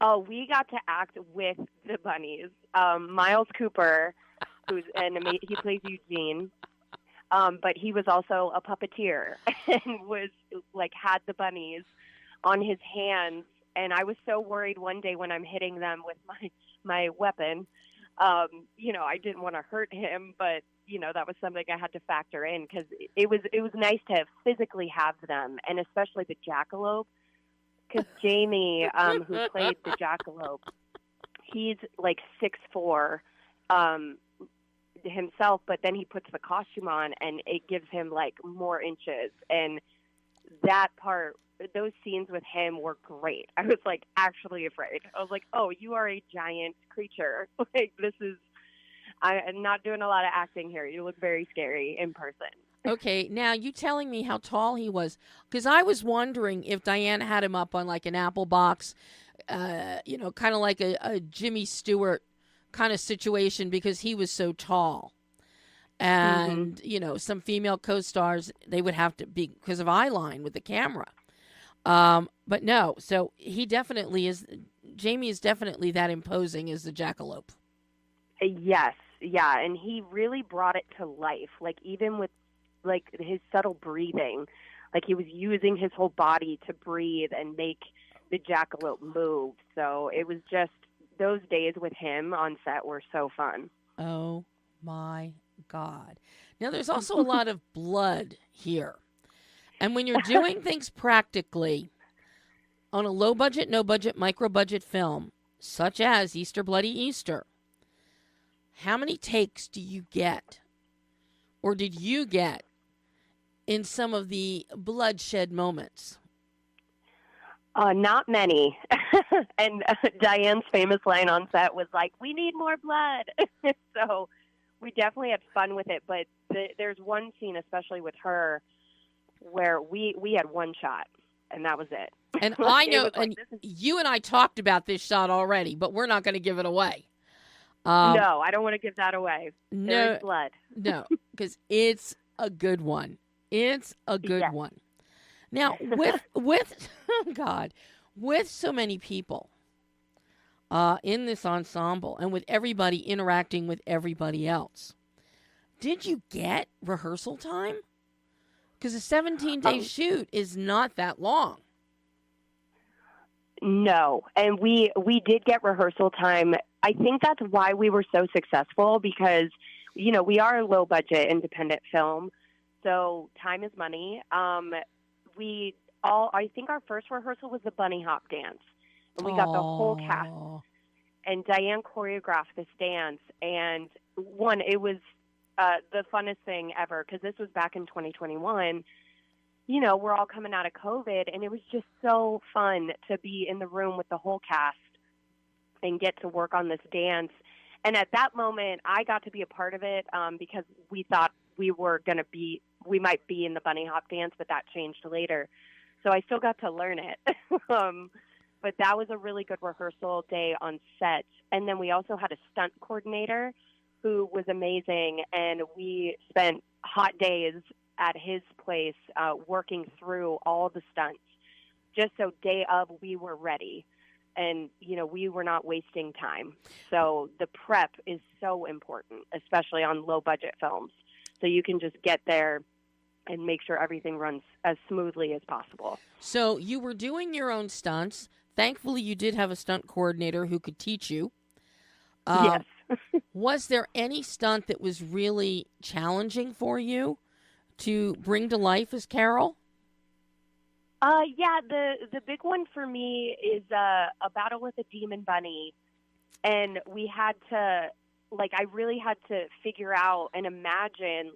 Oh, we got to act with the bunnies. Miles Cooper, he plays Eugene, but he was also a puppeteer and was like had the bunnies on his hands. And I was so worried one day when I'm hitting them with my weapon. You know, I didn't want to hurt him, but you know that was something I had to factor in because it was nice to physically have them, and especially the jackalope. Because Jamie, who played the jackalope, he's like 6'4" himself, but then he puts the costume on, and it gives him like more inches. And that part, those scenes with him were great. I was like actually afraid. I was like, oh, you are a giant creature. Like I'm not doing a lot of acting here. You look very scary in person. Okay, now you telling me how tall he was, because I was wondering if Diane had him up on like an apple box, you know, kind of like a Jimmy Stewart kind of situation because he was so tall. And, you know, some female co-stars, they would have to be because of eye line with the camera. But no, so Jamie is definitely that imposing as the jackalope. Yes, yeah, and he really brought it to life, like even with like his subtle breathing, like he was using his whole body to breathe and make the jackalope move. So it was just those days with him on set were so fun. Oh my God. Now there's also a lot of blood here. And when you're doing things practically on a low budget, no budget, micro budget film, such as Easter Bloody Easter, how many takes do you get, or did you get, in some of the bloodshed moments? Not many. And Diane's famous line on set was like, we need more blood. So we definitely had fun with it. But there's one scene, especially with her, where we had one shot. and that was it. And I know, It was like, and you and I talked about this shot already, but we're not going to give it away. No, I don't want to give that away. No, There is blood. no, because it's a good one. It's a good one. Now, with oh God, with so many people in this ensemble, and with everybody interacting with everybody else, did you get rehearsal time? Because a 17-day shoot is not that long. No, and we did get rehearsal time. I think that's why we were so successful, because, you know, we are a low-budget independent film, so time is money. I think our first rehearsal was the bunny hop dance, and we got the whole cast, and Diane choreographed this dance, and it was the funnest thing ever, because this was back in 2021. You know, we're all coming out of COVID, and it was just so fun to be in the room with the whole cast and get to work on this dance. And at that moment, I got to be a part of it because we thought we might be in the bunny hop dance, but that changed later. So I still got to learn it. But that was a really good rehearsal day on set. And then we also had a stunt coordinator who was amazing, and we spent hot days at his place working through all the stunts, just so day of we were ready. And, you know, we were not wasting time. So the prep is so important, especially on low-budget films. So you can just get there and make sure everything runs as smoothly as possible. So you were doing your own stunts. Thankfully, you did have a stunt coordinator who could teach you. Yes. Was there any stunt that was really challenging for you to bring to life as Carol? Yeah, the big one for me is a battle with a demon bunny. And we had to, I really had to figure out and imagine,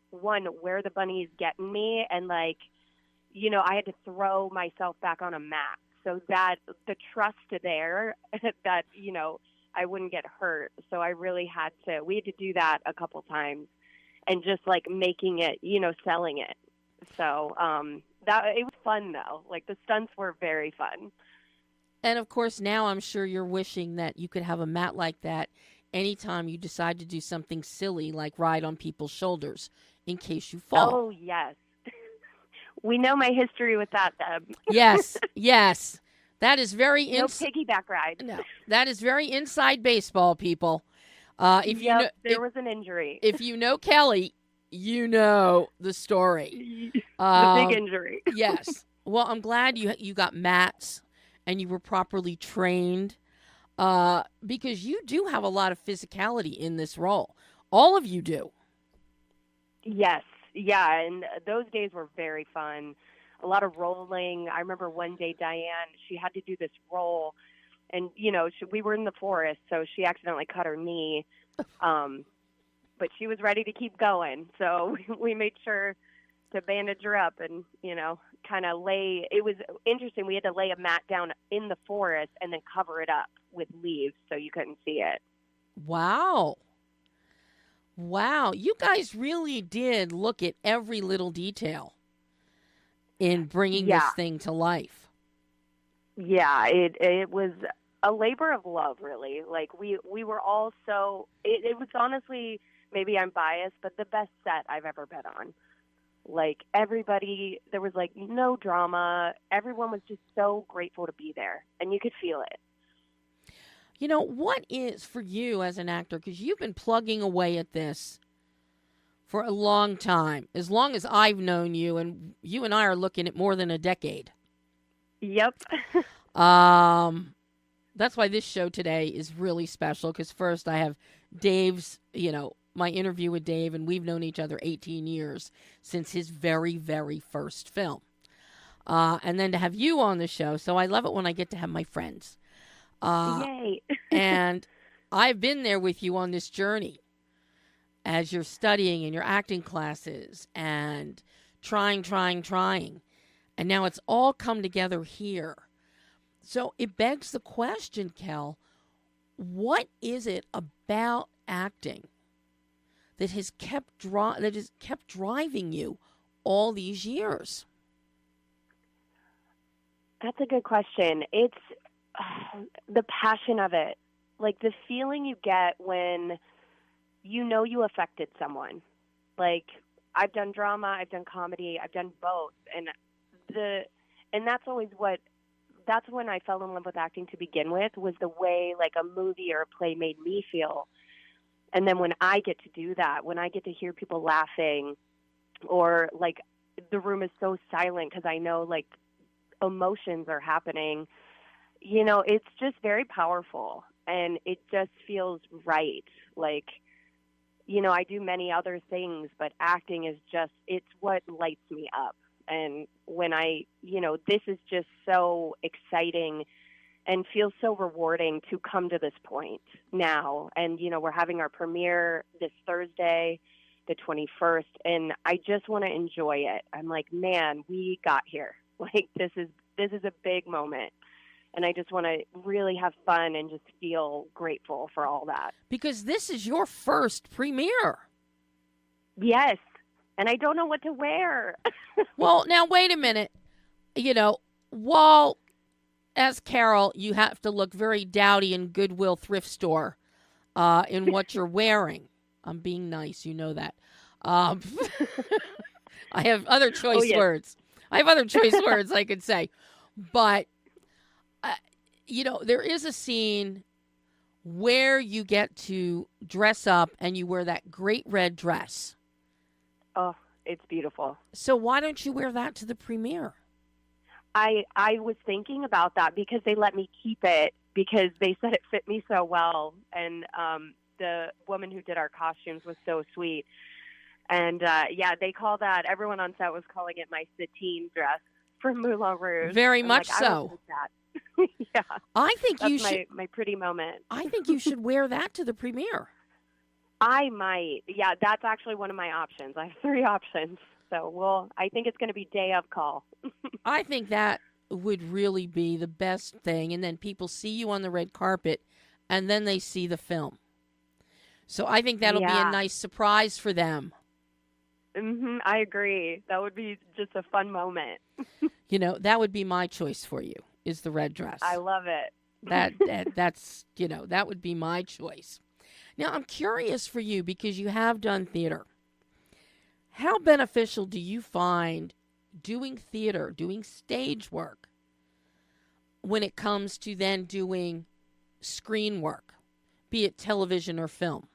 one, where the bunny is getting me, and, I had to throw myself back on a mat so that the trust there that, I wouldn't get hurt. So I really we had to do that a couple times, and just, making it, selling it. So it was fun, though. The stunts were very fun. And, of course, now I'm sure you're wishing that you could have a mat like that anytime you decide to do something silly, like ride on people's shoulders in case you fall. Oh, yes. We know my history with that, Deb. Yes, yes. That is very... No piggyback ride. No, that is very inside baseball, people. There was an injury. If you know Kelly, you know the story. The big injury. Yes. Well, I'm glad you got mats and you were properly trained because you do have a lot of physicality in this role. All of you do. Yes. Yeah, and those days were very fun. A lot of rolling. I remember one day Diane, she had to do this roll, and, we were in the forest, so she accidentally cut her knee. But she was ready to keep going. So we made sure to bandage her up and, kind of lay. It was interesting. We had to lay a mat down in the forest and then cover it up with leaves so you couldn't see it. Wow. Wow. You guys really did look at every little detail in bringing this thing to life. Yeah, it was a labor of love, really. We were all so... It was honestly... Maybe I'm biased, but the best set I've ever been on. Everybody, there was no drama. Everyone was just so grateful to be there, and you could feel it. What is for you as an actor, because you've been plugging away at this for a long time, as long as I've known you, and you and I are looking at more than a decade. Yep. That's why this show today is really special, because first I have Dave's, my interview with Dave, and we've known each other 18 years since his very, very first film. And then to have you on the show, so I love it when I get to have my friends. Yay. And I've been there with you on this journey as you're studying in your acting classes and trying. And now it's all come together here. So it begs the question, Kel, what is it about acting that has kept driving you all these years? That's a good question. It's the passion of it, like the feeling you get when you know you affected someone. Like, I've done drama, I've done comedy, I've done both, and that's when I fell in love with acting to begin with, was the way like a movie or a play made me feel. And then when I get to do that, when I get to hear people laughing, or like the room is so silent because I know like emotions are happening, it's just very powerful, and it just feels right. Like, I do many other things, but acting is it's what lights me up. And when this is just so exciting and feels so rewarding to come to this point now. And, we're having our premiere this Thursday, the 21st, and I just want to enjoy it. I'm like, man, we got here. Like, this is a big moment. And I just want to really have fun and just feel grateful for all that. Because this is your first premiere. Yes. And I don't know what to wear. Well, now, wait a minute. While as Carol, you have to look very dowdy in Goodwill thrift store in what you're wearing. I'm being nice. You know that. I have other choice words. I have other choice words I could say. But, there is a scene where you get to dress up and you wear that great red dress. Oh, it's beautiful. So why don't you wear that to the premiere? I was thinking about that because they let me keep it because they said it fit me so well. And the woman who did our costumes was so sweet. And, they call that, everyone on set was calling it my Satine dress from Moulin Rouge. Very much so. I will take that. Yeah. I think that's my pretty moment. I think you should wear that to the premiere. I might. Yeah, that's actually one of my options. I have 3 options. So, I think it's going to be day of call. I think that would really be the best thing. And then people see you on the red carpet, and then they see the film. So I think that'll be a nice surprise for them. I agree. That would be just a fun moment. That would be my choice for you, is the red dress. I love it. That's, that would be my choice. Now, I'm curious for you because you have done theater. How beneficial do you find doing theater, doing stage work, when it comes to then doing screen work, be it television or film?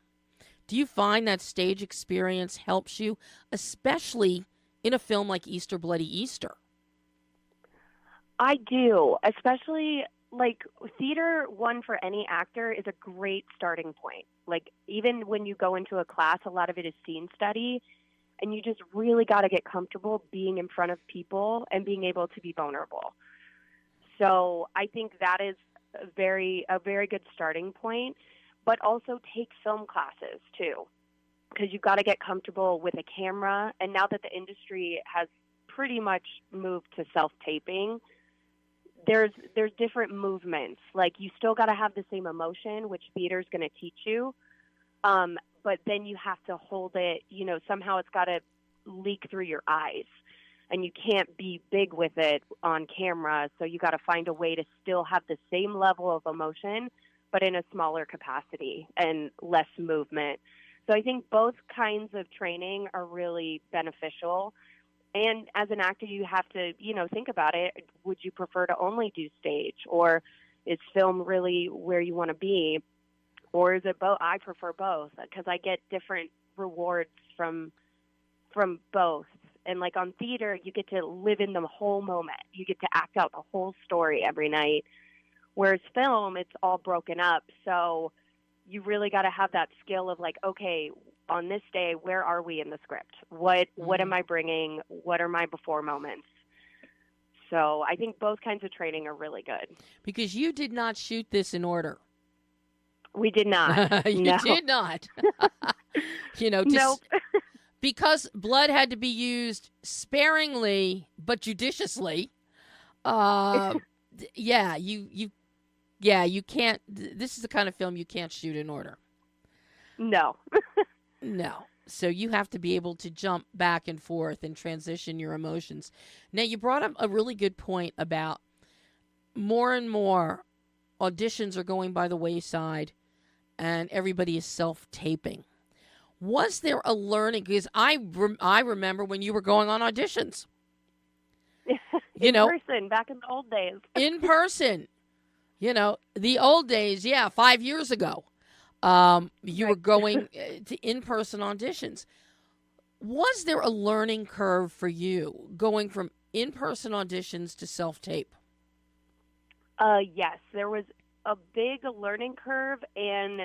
Do you find that stage experience helps you, especially in a film like Easter Bloody Easter? I do, especially like theater, one for any actor, is a great starting point. Like, even when you go into a class, a lot of it is scene study, and you just really got to get comfortable being in front of people and being able to be vulnerable. So I think that is a very good starting point, but also take film classes too, because you've got to get comfortable with a camera. And now that the industry has pretty much moved to self-taping, there's different movements. Like, you still got to have the same emotion, which theater's going to teach you. But then you have to hold it, somehow it's got to leak through your eyes, and you can't be big with it on camera. So you got to find a way to still have the same level of emotion, but in a smaller capacity and less movement. So I think both kinds of training are really beneficial. And as an actor, you have to, think about it. Would you prefer to only do stage, or is film really where you want to be? Or is it both? I prefer both because I get different rewards from both. And like on theater, you get to live in the whole moment. You get to act out the whole story every night. Whereas film, it's all broken up. So you really got to have that skill of like, okay, on this day, where are we in the script? What am I bringing? What are my before moments? So I think both kinds of training are really good. Because you did not shoot this in order. We did not. You did not. Nope. Because blood had to be used sparingly but judiciously. You can't. This is the kind of film you can't shoot in order. No. No. So you have to be able to jump back and forth and transition your emotions. Now, you brought up a really good point about more and more auditions are going by the wayside and everybody is self-taping. Was there a learning? Because I remember when you were going on auditions. In person, back in the old days. In person. The old days, 5 years ago. You were going to in-person auditions. Was there a learning curve for you going from in-person auditions to self-tape? Yes, there was a big learning curve and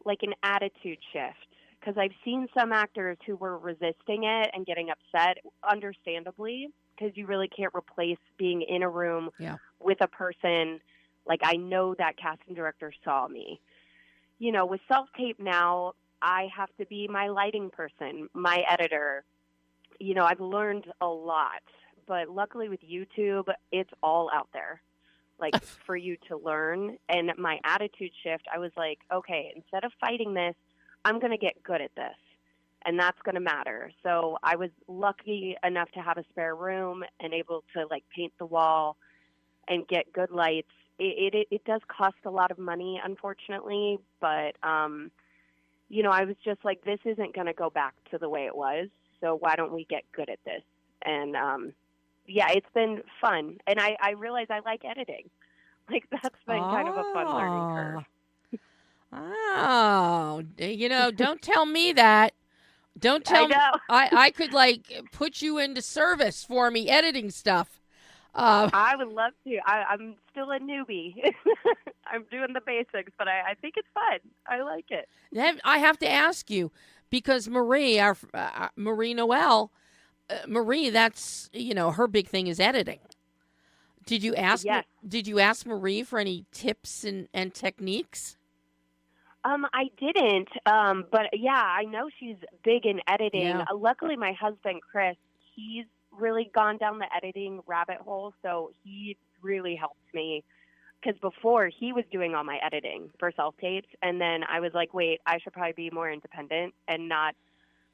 like an attitude shift, because I've seen some actors who were resisting it and getting upset, understandably, because you really can't replace being in a room with a person. Like, I know that casting director saw me. With self-tape now, I have to be my lighting person, my editor. I've learned a lot, but luckily with YouTube, it's all out there, like, for you to learn. And my attitude shift, I was like, okay, instead of fighting this, I'm going to get good at this, and that's going to matter. So I was lucky enough to have a spare room and able to, like, paint the wall and get good lights. It does cost a lot of money, unfortunately, but, I was just like, this isn't going to go back to the way it was, so why don't we get good at this? And, it's been fun, and I realize I like editing. Like, that's been kind of a fun learning curve. Oh, don't tell me that. Don't tell me. I could, like, put you into service for me editing stuff. I would love to. I'm still a newbie. I'm doing the basics, but I think it's fun. I like it. I have to ask you, because Marie, Marie Noel, Marie, that's, her big thing is editing. Did you ask? Yes. Did you ask Marie for any tips and techniques? I didn't, but I know she's big in editing. Yeah. Luckily, my husband, Chris, he's really gone down the editing rabbit hole, so he really helps me, because before he was doing all my editing for self-tapes, and then I was like, wait, I should probably be more independent and not,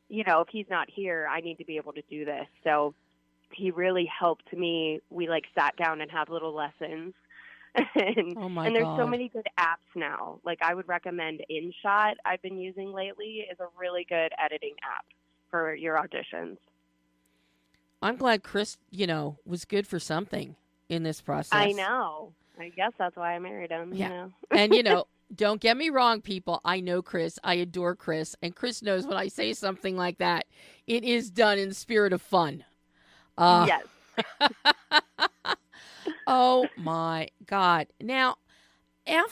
if he's not here, I need to be able to do this. So he really helped me. We, like, sat down and had little lessons. And there's so many good apps now. Like, I would recommend InShot, I've been using lately, is a really good editing app for your auditions. I'm glad Chris, was good for something in this process. I know. I guess that's why I married him. Yeah. And, don't get me wrong, people. I know Chris. I adore Chris. And Chris knows when I say something like that, it is done in the spirit of fun. Yes. Oh, my God. Now, I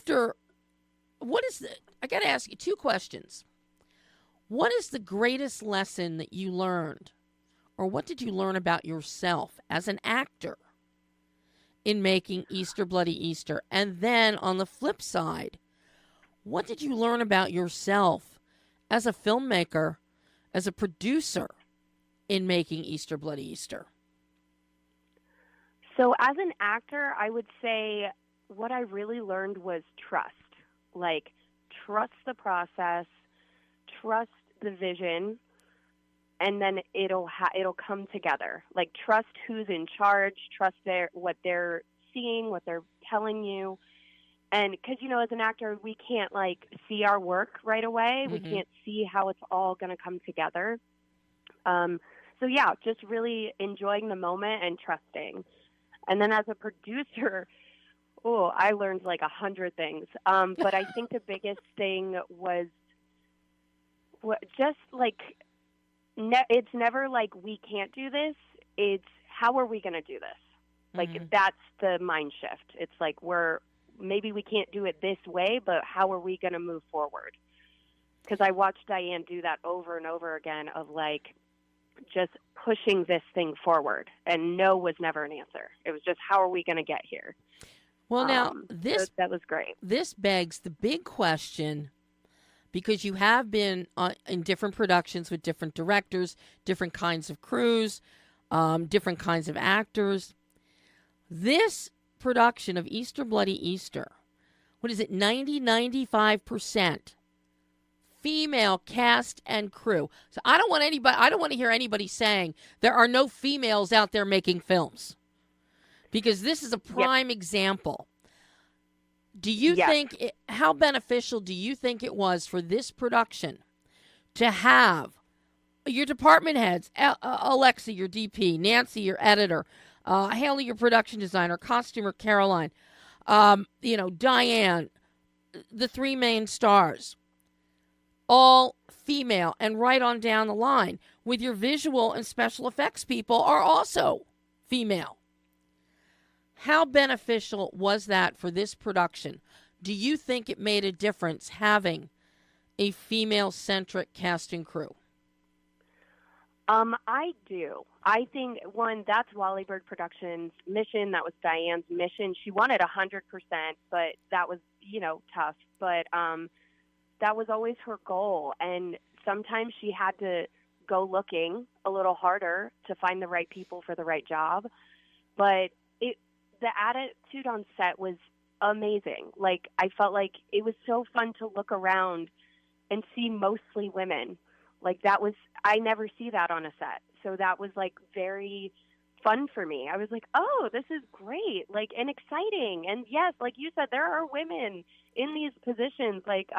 got to ask you two questions. What is the greatest lesson that you learned, or what did you learn about yourself as an actor in making Easter Bloody Easter? And then on the flip side, what did you learn about yourself as a filmmaker, as a producer in making Easter Bloody Easter? So as an actor, I would say what I really learned was trust. Like, trust the process, trust the vision, and then it'll come together. Like, trust who's in charge, trust what they're seeing, what they're telling you. And because, as an actor, we can't, like, see our work right away. Mm-hmm. We can't see how it's all going to come together. Just really enjoying the moment and trusting. And then as a producer, I learned like 100 things. But I think the biggest thing was just like, it's never like we can't do this. It's how are we going to do this? Like, that's the mind shift. It's like maybe we can't do it this way, but how are we going to move forward? Because I watched Diane do that over and over again of like, just pushing this thing forward, and no was never an answer. It was just, how are we going to get here? Well, now that was great. This begs the big question, because you have been in different productions with different directors, different kinds of crews, different kinds of actors. This production of Easter Bloody Easter, what is it, 95% female cast and crew. So I don't want to hear anybody saying there are no females out there making films. Because this is a prime example. Do you Yes. think, how beneficial do you think it was for this production to have your department heads, Alexa, your DP, Nancy, your editor, Haley, your production designer, costumer, Caroline, Diane, the three main stars, all female, and right on down the line, with your visual and special effects people are also female. How beneficial was that for this production? Do you think it made a difference having a female-centric cast and crew? I do. I think, one, that's Wally Bird Productions' mission. That was Diane's mission. She wanted 100%, but that was, tough. But that was always her goal. And sometimes she had to go looking a little harder to find the right people for the right job. But the attitude on set was amazing. Like, I felt like it was so fun to look around and see mostly women. Like, I never see that on a set. So that was, like, very fun for me. I was like, oh, this is great, like, and exciting. And yes, like you said, there are women in these positions. Like,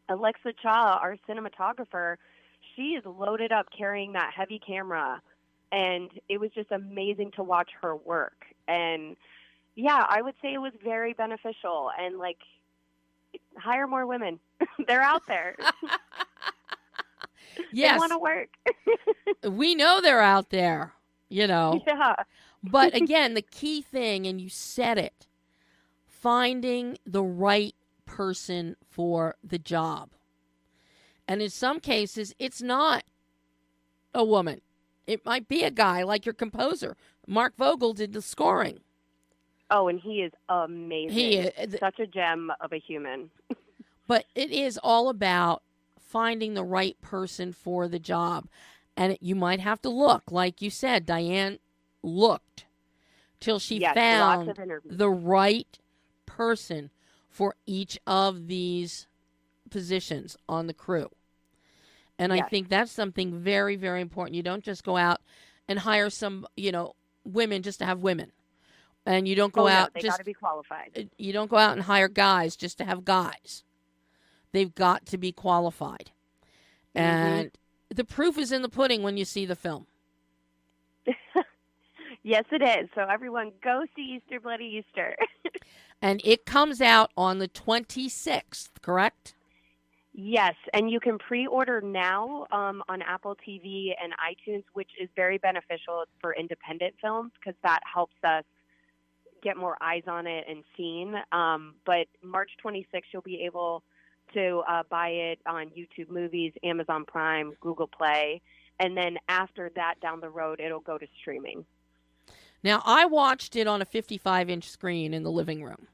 Alexa Cha, our cinematographer, she is loaded up carrying that heavy camera. And it was just amazing to watch her work. And, yeah, I would say it was very beneficial. And, like, hire more women. They're out there. Yes. They want to work. We know they're out there, Yeah. But, again, the key thing, and you said it, finding the right person for the job. And in some cases, it's not a woman. It might be a guy like your composer. Mark Vogel did the scoring. Oh, and he is amazing. He is. Such a gem of a human. But it is all about finding the right person for the job. And you might have to look. Like you said, Diane looked till she found the right person for each of these positions on the crew. And I think that's something very, very important. You don't just go out and hire some, women just to have women. And you don't go out they got to be qualified. You don't go out and hire guys just to have guys. They've got to be qualified. Mm-hmm. And the proof is in the pudding when you see the film. Yes, it is. So everyone go see Easter Bloody Easter. And it comes out on the 26th, correct? Yes, and you can pre-order now on Apple TV and iTunes, which is very beneficial for independent films because that helps us get more eyes on it and seen. But March 26th, you'll be able to buy it on YouTube Movies, Amazon Prime, Google Play, and then after that, down the road, it'll go to streaming. Now, I watched it on a 55-inch screen in the living room.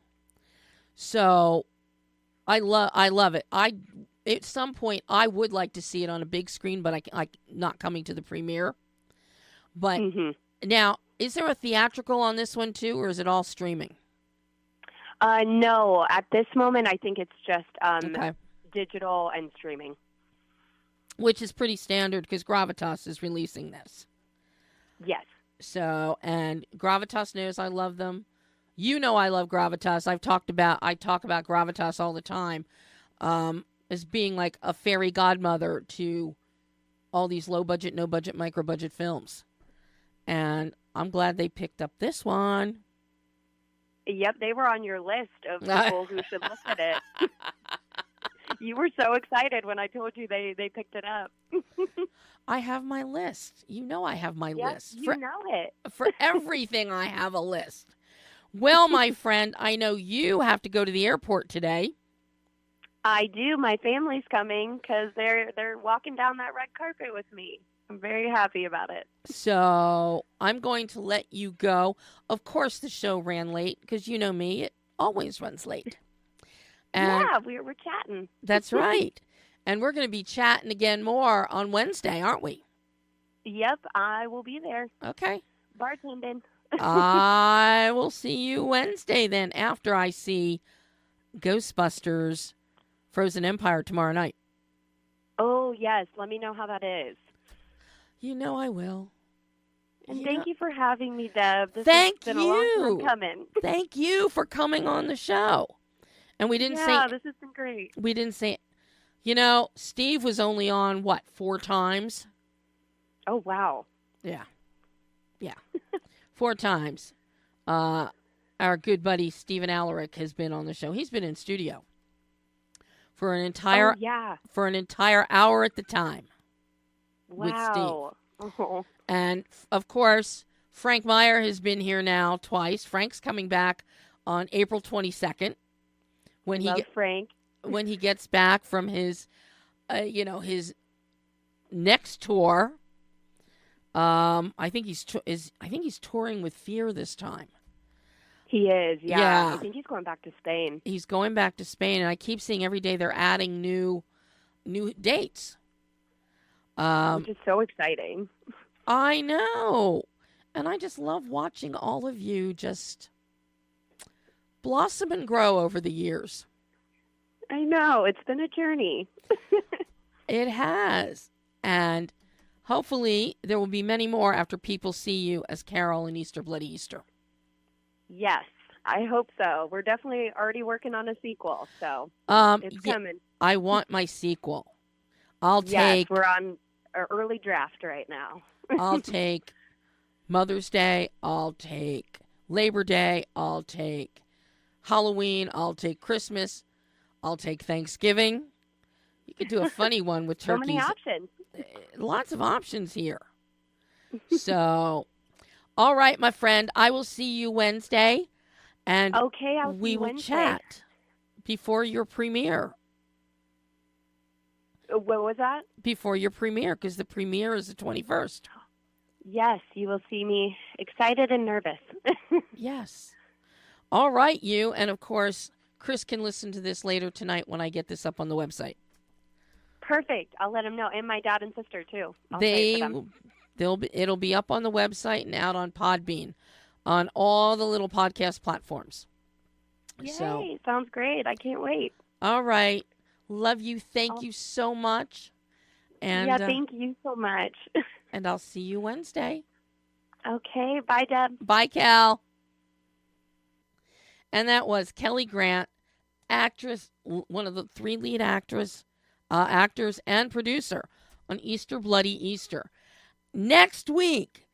So I love it. At some point, I would like to see it on a big screen, but I not coming to the premiere. But Now, is there a theatrical on this one too, or is it all streaming? No, at this moment, I think it's just okay. Digital and streaming. Which is pretty standard because Gravitas is releasing this. Yes. So, and Gravitas knows I love them. You know I love Gravitas. I talk about Gravitas all the time as being like a fairy godmother to all these low-budget, no-budget, micro-budget films. And I'm glad they picked up this one. Yep, they were on your list of people who should look at it. You were so excited when I told you they picked it up. I have my list. You know I have my list. You know it. For everything, I have a list. Well, my friend, I know you have to go to the airport today. I do. My family's coming because they're walking down that red carpet with me. I'm very happy about it. So I'm going to let you go. Of course, the show ran late because you know me. It always runs late. And yeah, we're chatting. That's right. And we're going to be chatting again more on Wednesday, aren't we? Yep, I will be there. Okay. Bartending. I will see you Wednesday then after I see Ghostbusters Frozen Empire tomorrow night. Oh, yes. Let me know how that is. You know I will. And thank you for having me, Deb. This Thank has been you. a long time coming. Thank you for coming on the show. And we didn't say... Yeah, this has been great. We didn't say... Steve was only on, 4 times? Oh, wow. Yeah. 4 times. Our good buddy Stephen Alaric has been on the show. He's been in studio for an entire hour at the time. With Wow. Steve. Oh. And of course, Frank Meyer has been here now twice. Frank's coming back on April 22nd Frank. when he gets back from his his next tour. I think he's touring with Fear this time. He is, yeah. Yeah. I think he's going back to Spain. He's going back to Spain, and I keep seeing every day they're adding new dates. Which is so exciting. I know. And I just love watching all of you just blossom and grow over the years. I know. It's been a journey. It has. And hopefully there will be many more after people see you as Carol in Easter Bloody Easter. Yes, I hope so. We're definitely already working on a sequel, so it's coming. I want my sequel. Yes, we're on an early draft right now. I'll take Mother's Day. I'll take Labor Day. I'll take Halloween. I'll take Christmas. I'll take Thanksgiving. You could do a funny one with turkeys. So many options. Lots of options here. So, all right, my friend. I will see you Wednesday. And okay, I'll see we you will Wednesday. chat before your premiere. What was that? Before your premiere, because the premiere is the 21st. Yes, you will see me excited and nervous. Yes. All right, you. And, of course, Chris can listen to this later tonight when I get this up on the website. Perfect. I'll let him know. And my dad and sister, too. It'll be up on the website and out on Podbean, on all the little podcast platforms. Yay, sounds great. I can't wait. All right. Love you. Thank you so much. And thank you so much. And I'll see you Wednesday. Okay. Bye, Deb. Bye, Cal. And that was Kelly Grant, actress, one of the 3 lead actors and producer on Easter Bloody Easter. Next week,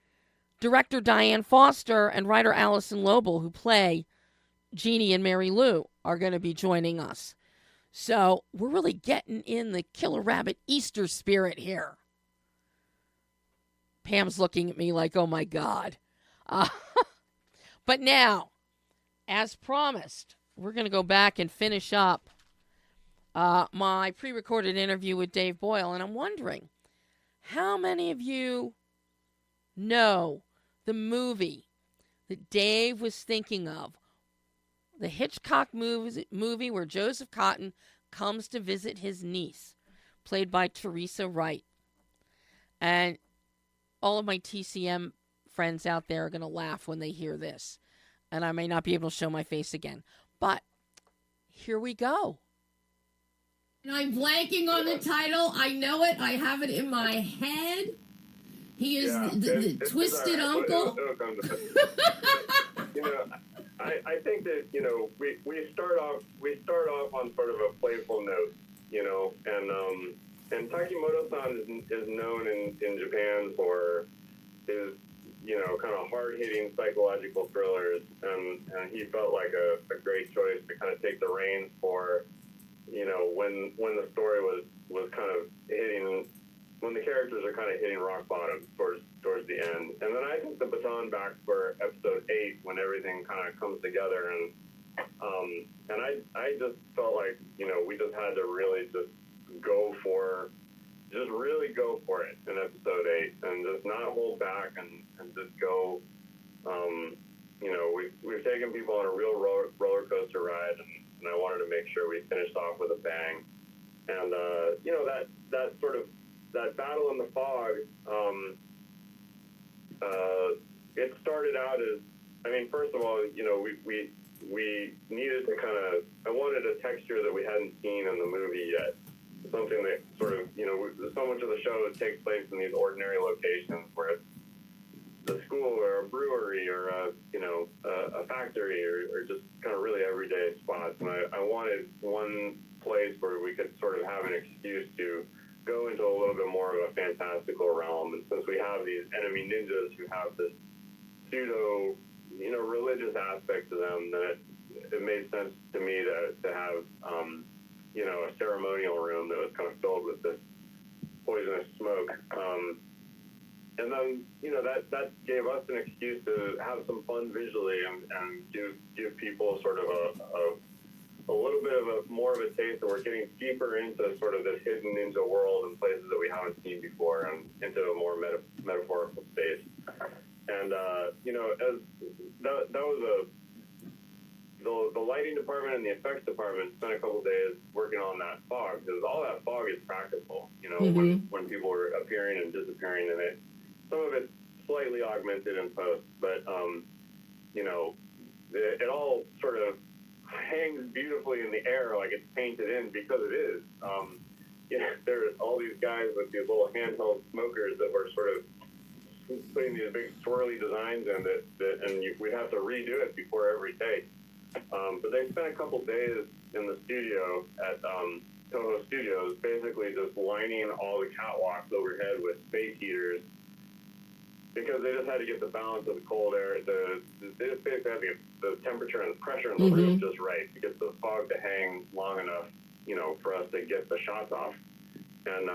director Diane Foster and writer Allison Lobel, who play Jeannie and Mary Lou, are going to be joining us. So we're really getting in the Killer Rabbit Easter spirit here. Pam's looking at me like, oh my God. But now, as promised, we're going to go back and finish up my pre-recorded interview with Dave Boyle. And I'm wondering, how many of you know the movie that Dave was thinking of? The Hitchcock movie where Joseph Cotton comes to visit his niece, played by Teresa Wright. And all of my TCM friends out there are going to laugh when they hear this. And I may not be able to show my face again. But here we go. And I'm blanking on the title. I know it. I have it in my head. He is the twisted uncle. I think that, we start off on sort of a playful note, and Takimoto-san is known in Japan for his, kind of hard-hitting psychological thrillers, and he felt like a great choice to kind of take the reins for, when the story was kind of hitting, when the characters are kind of hitting rock bottom towards the end. And then I think the baton back for episode 8 when everything kind of comes together, and I just felt like, we just had to really just really go for it in episode 8 and just not hold back and just go. We've taken people on a real roller coaster ride, and I wanted to make sure we finished off with a bang. And that sort of that battle in the fog, it started out as, first of all, we needed to I wanted a texture that we hadn't seen in the movie yet. Something that sort of, so much of the show takes place in these ordinary locations where the a factory or just kind of really everyday spots. And I wanted one place where we could sort of have an excuse to go into a little bit more of a fantastical realm. And since we have these enemy ninjas who have this pseudo, religious aspect to them, then it made sense to me to have, a ceremonial room that was kind of filled with this poisonous smoke. And then, that gave us an excuse to have some fun visually and give people sort of a little bit of more of a taste, and we're getting deeper into sort of this hidden ninja world and places that we haven't seen before, and into a more metaphorical space. And, as that was the lighting department and the effects department spent a couple days working on that fog, because all that fog is practical, when people were appearing and disappearing in it. Some of it's slightly augmented in post, but, it all sort of hangs beautifully in the air like it's painted in, because it is. There's all these guys with these little handheld smokers that were sort of putting these big swirly designs in we'd have to redo it before every take. But they spent a couple days in the studio at Toho Studios, basically just lining all the catwalks overhead with space heaters, because they just had to get the balance of the cold air. They just basically had to get the temperature and the pressure in the room just right to get the fog to hang long enough, for us to get the shots off. And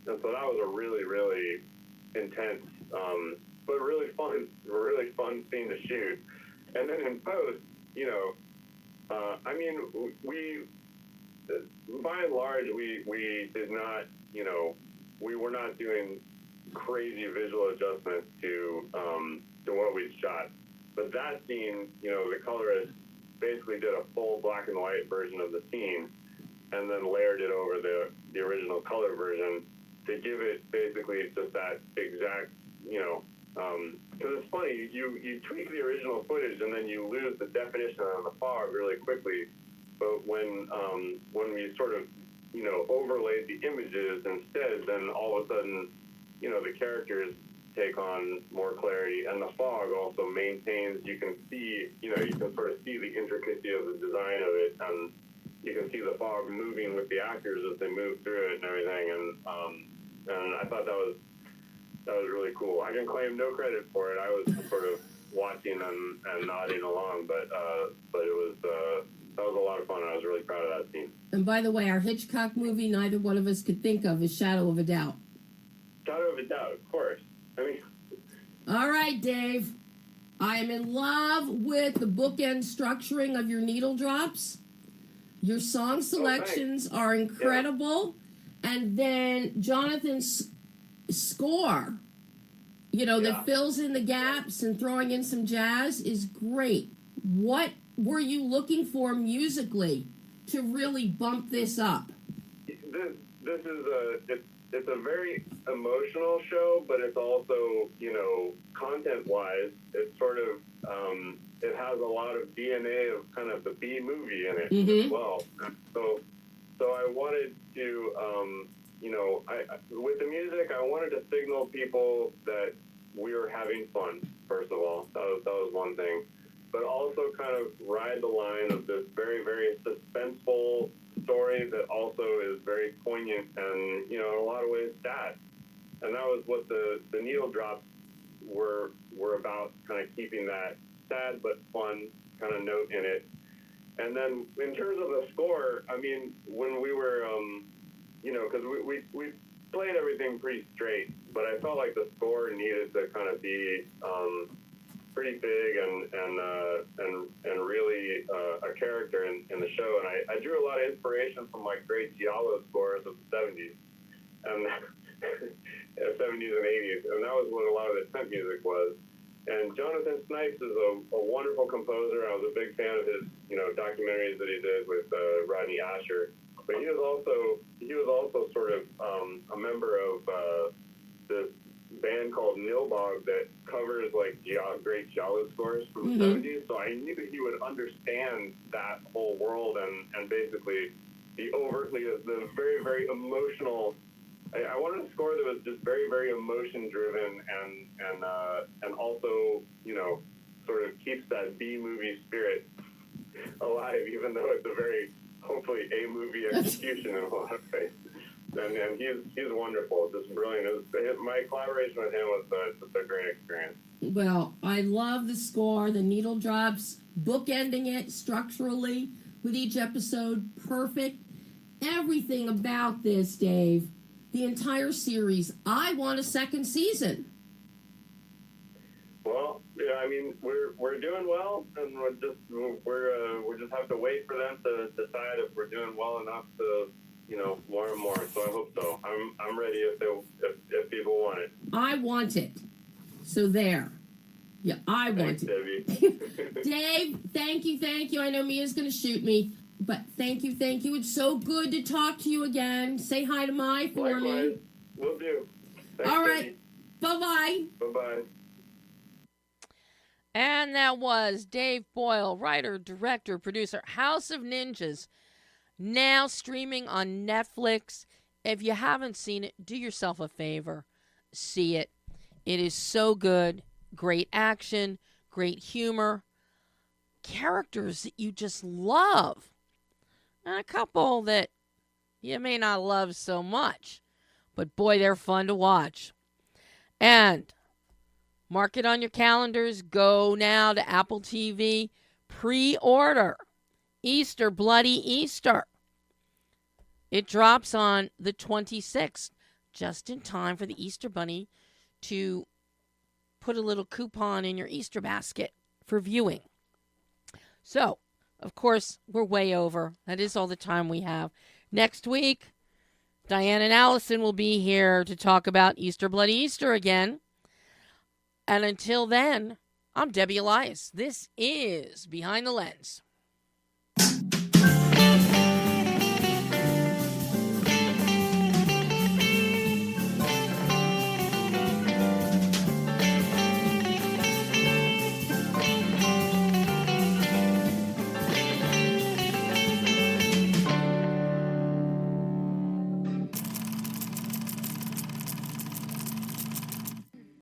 so that was a really, really intense, but really fun scene to shoot. And then in post, we by and large, we did not, we were not doing crazy visual adjustments to what we'd shot. But that scene, the colorist basically did a full black and white version of the scene, and then layered it over the original color version to give it basically just that exact, because it's funny, you tweak the original footage and then you lose the definition of the fog really quickly. But when we sort of, overlaid the images instead, then all of a sudden, the characters take on more clarity, and the fog also maintains, you can see, you can sort of see the intricacy of the design of it, and you can see the fog moving with the actors as they move through it and everything, and I thought that was really cool. I can claim no credit for it. I was sort of watching and nodding along, but it was that was a lot of fun, and I was really proud of that scene. And by the way, our Hitchcock movie neither one of us could think of is Shadow of a Doubt. Shadow of a Doubt, of course. All right, Dave. I am in love with the bookend structuring of your needle drops. Your song selections are incredible. Yeah. And then Jonathan's score, that fills in the gaps and throwing in some jazz is great. What were you looking for musically to really bump this up? This is it's a very emotional show, but it's also, content-wise, it's sort of, it has a lot of DNA of kind of the B movie in it as well. So I wanted to, with the music, I wanted to signal people that we were having fun, first of all. That was one thing. But also kind of ride the line of this very, very suspenseful story that also is very poignant and, in a lot of ways sad. And that was what the needle drops were about, kind of keeping that sad but fun kind of note in it. And then in terms of the score, when we were, because we played everything pretty straight, but I felt like the score needed to kind of be pretty big and really a character in the show. And I drew a lot of inspiration from like great giallo scores of the 70s and 70s and 80s, and that was what a lot of the temp music was. And Jonathan Snipes is a wonderful composer. I was a big fan of his documentaries that he did with Rodney Asher. But he was also sort of a member of this band called Nilbog that covers like great giallo scores from the 70s. So I knew that he would understand that whole world and basically the very, very emotional. I wanted a score that was just very, very emotion driven and also sort of keeps that B movie spirit alive, even though it's a very, hopefully, A movie execution in a lot of ways. And he's wonderful, just brilliant. My collaboration with him was just a great experience. Well, I love the score, the needle drops, bookending it structurally with each episode. Perfect. Everything about this, Dave. The entire series. I want a second season. Well, yeah, I mean, we're doing well, and we just have to wait for them to decide if we're doing well enough to, learn more. So I hope so. I'm ready if people want it. I want it. So there. Yeah, I want it. Debbie. Dave, thank you. I know Mia's going to shoot me, but thank you. It's so good to talk to you again. Say hi to Mai for Likewise. me. Will do. Thanks, all right. Debbie. Bye-bye. Bye-bye. And that was Dave Boyle, writer, director, producer, House of Ninjas, now streaming on Netflix. If you haven't seen it, do yourself a favor. See it. It is so good. Great action, great humor, characters that you just love, and a couple that you may not love so much, but boy, they're fun to watch. And mark it on your calendars. Go now to Apple TV. Pre-order Easter, Bloody Easter. It drops on the 26th, just in time for the Easter Bunny to put a little coupon in your Easter basket for viewing. So, of course, we're way over. That is all the time we have. Next week, Diane and Allison will be here to talk about Easter, Bloody Easter again. And until then, I'm Debbie Elias. This is Behind the Lens.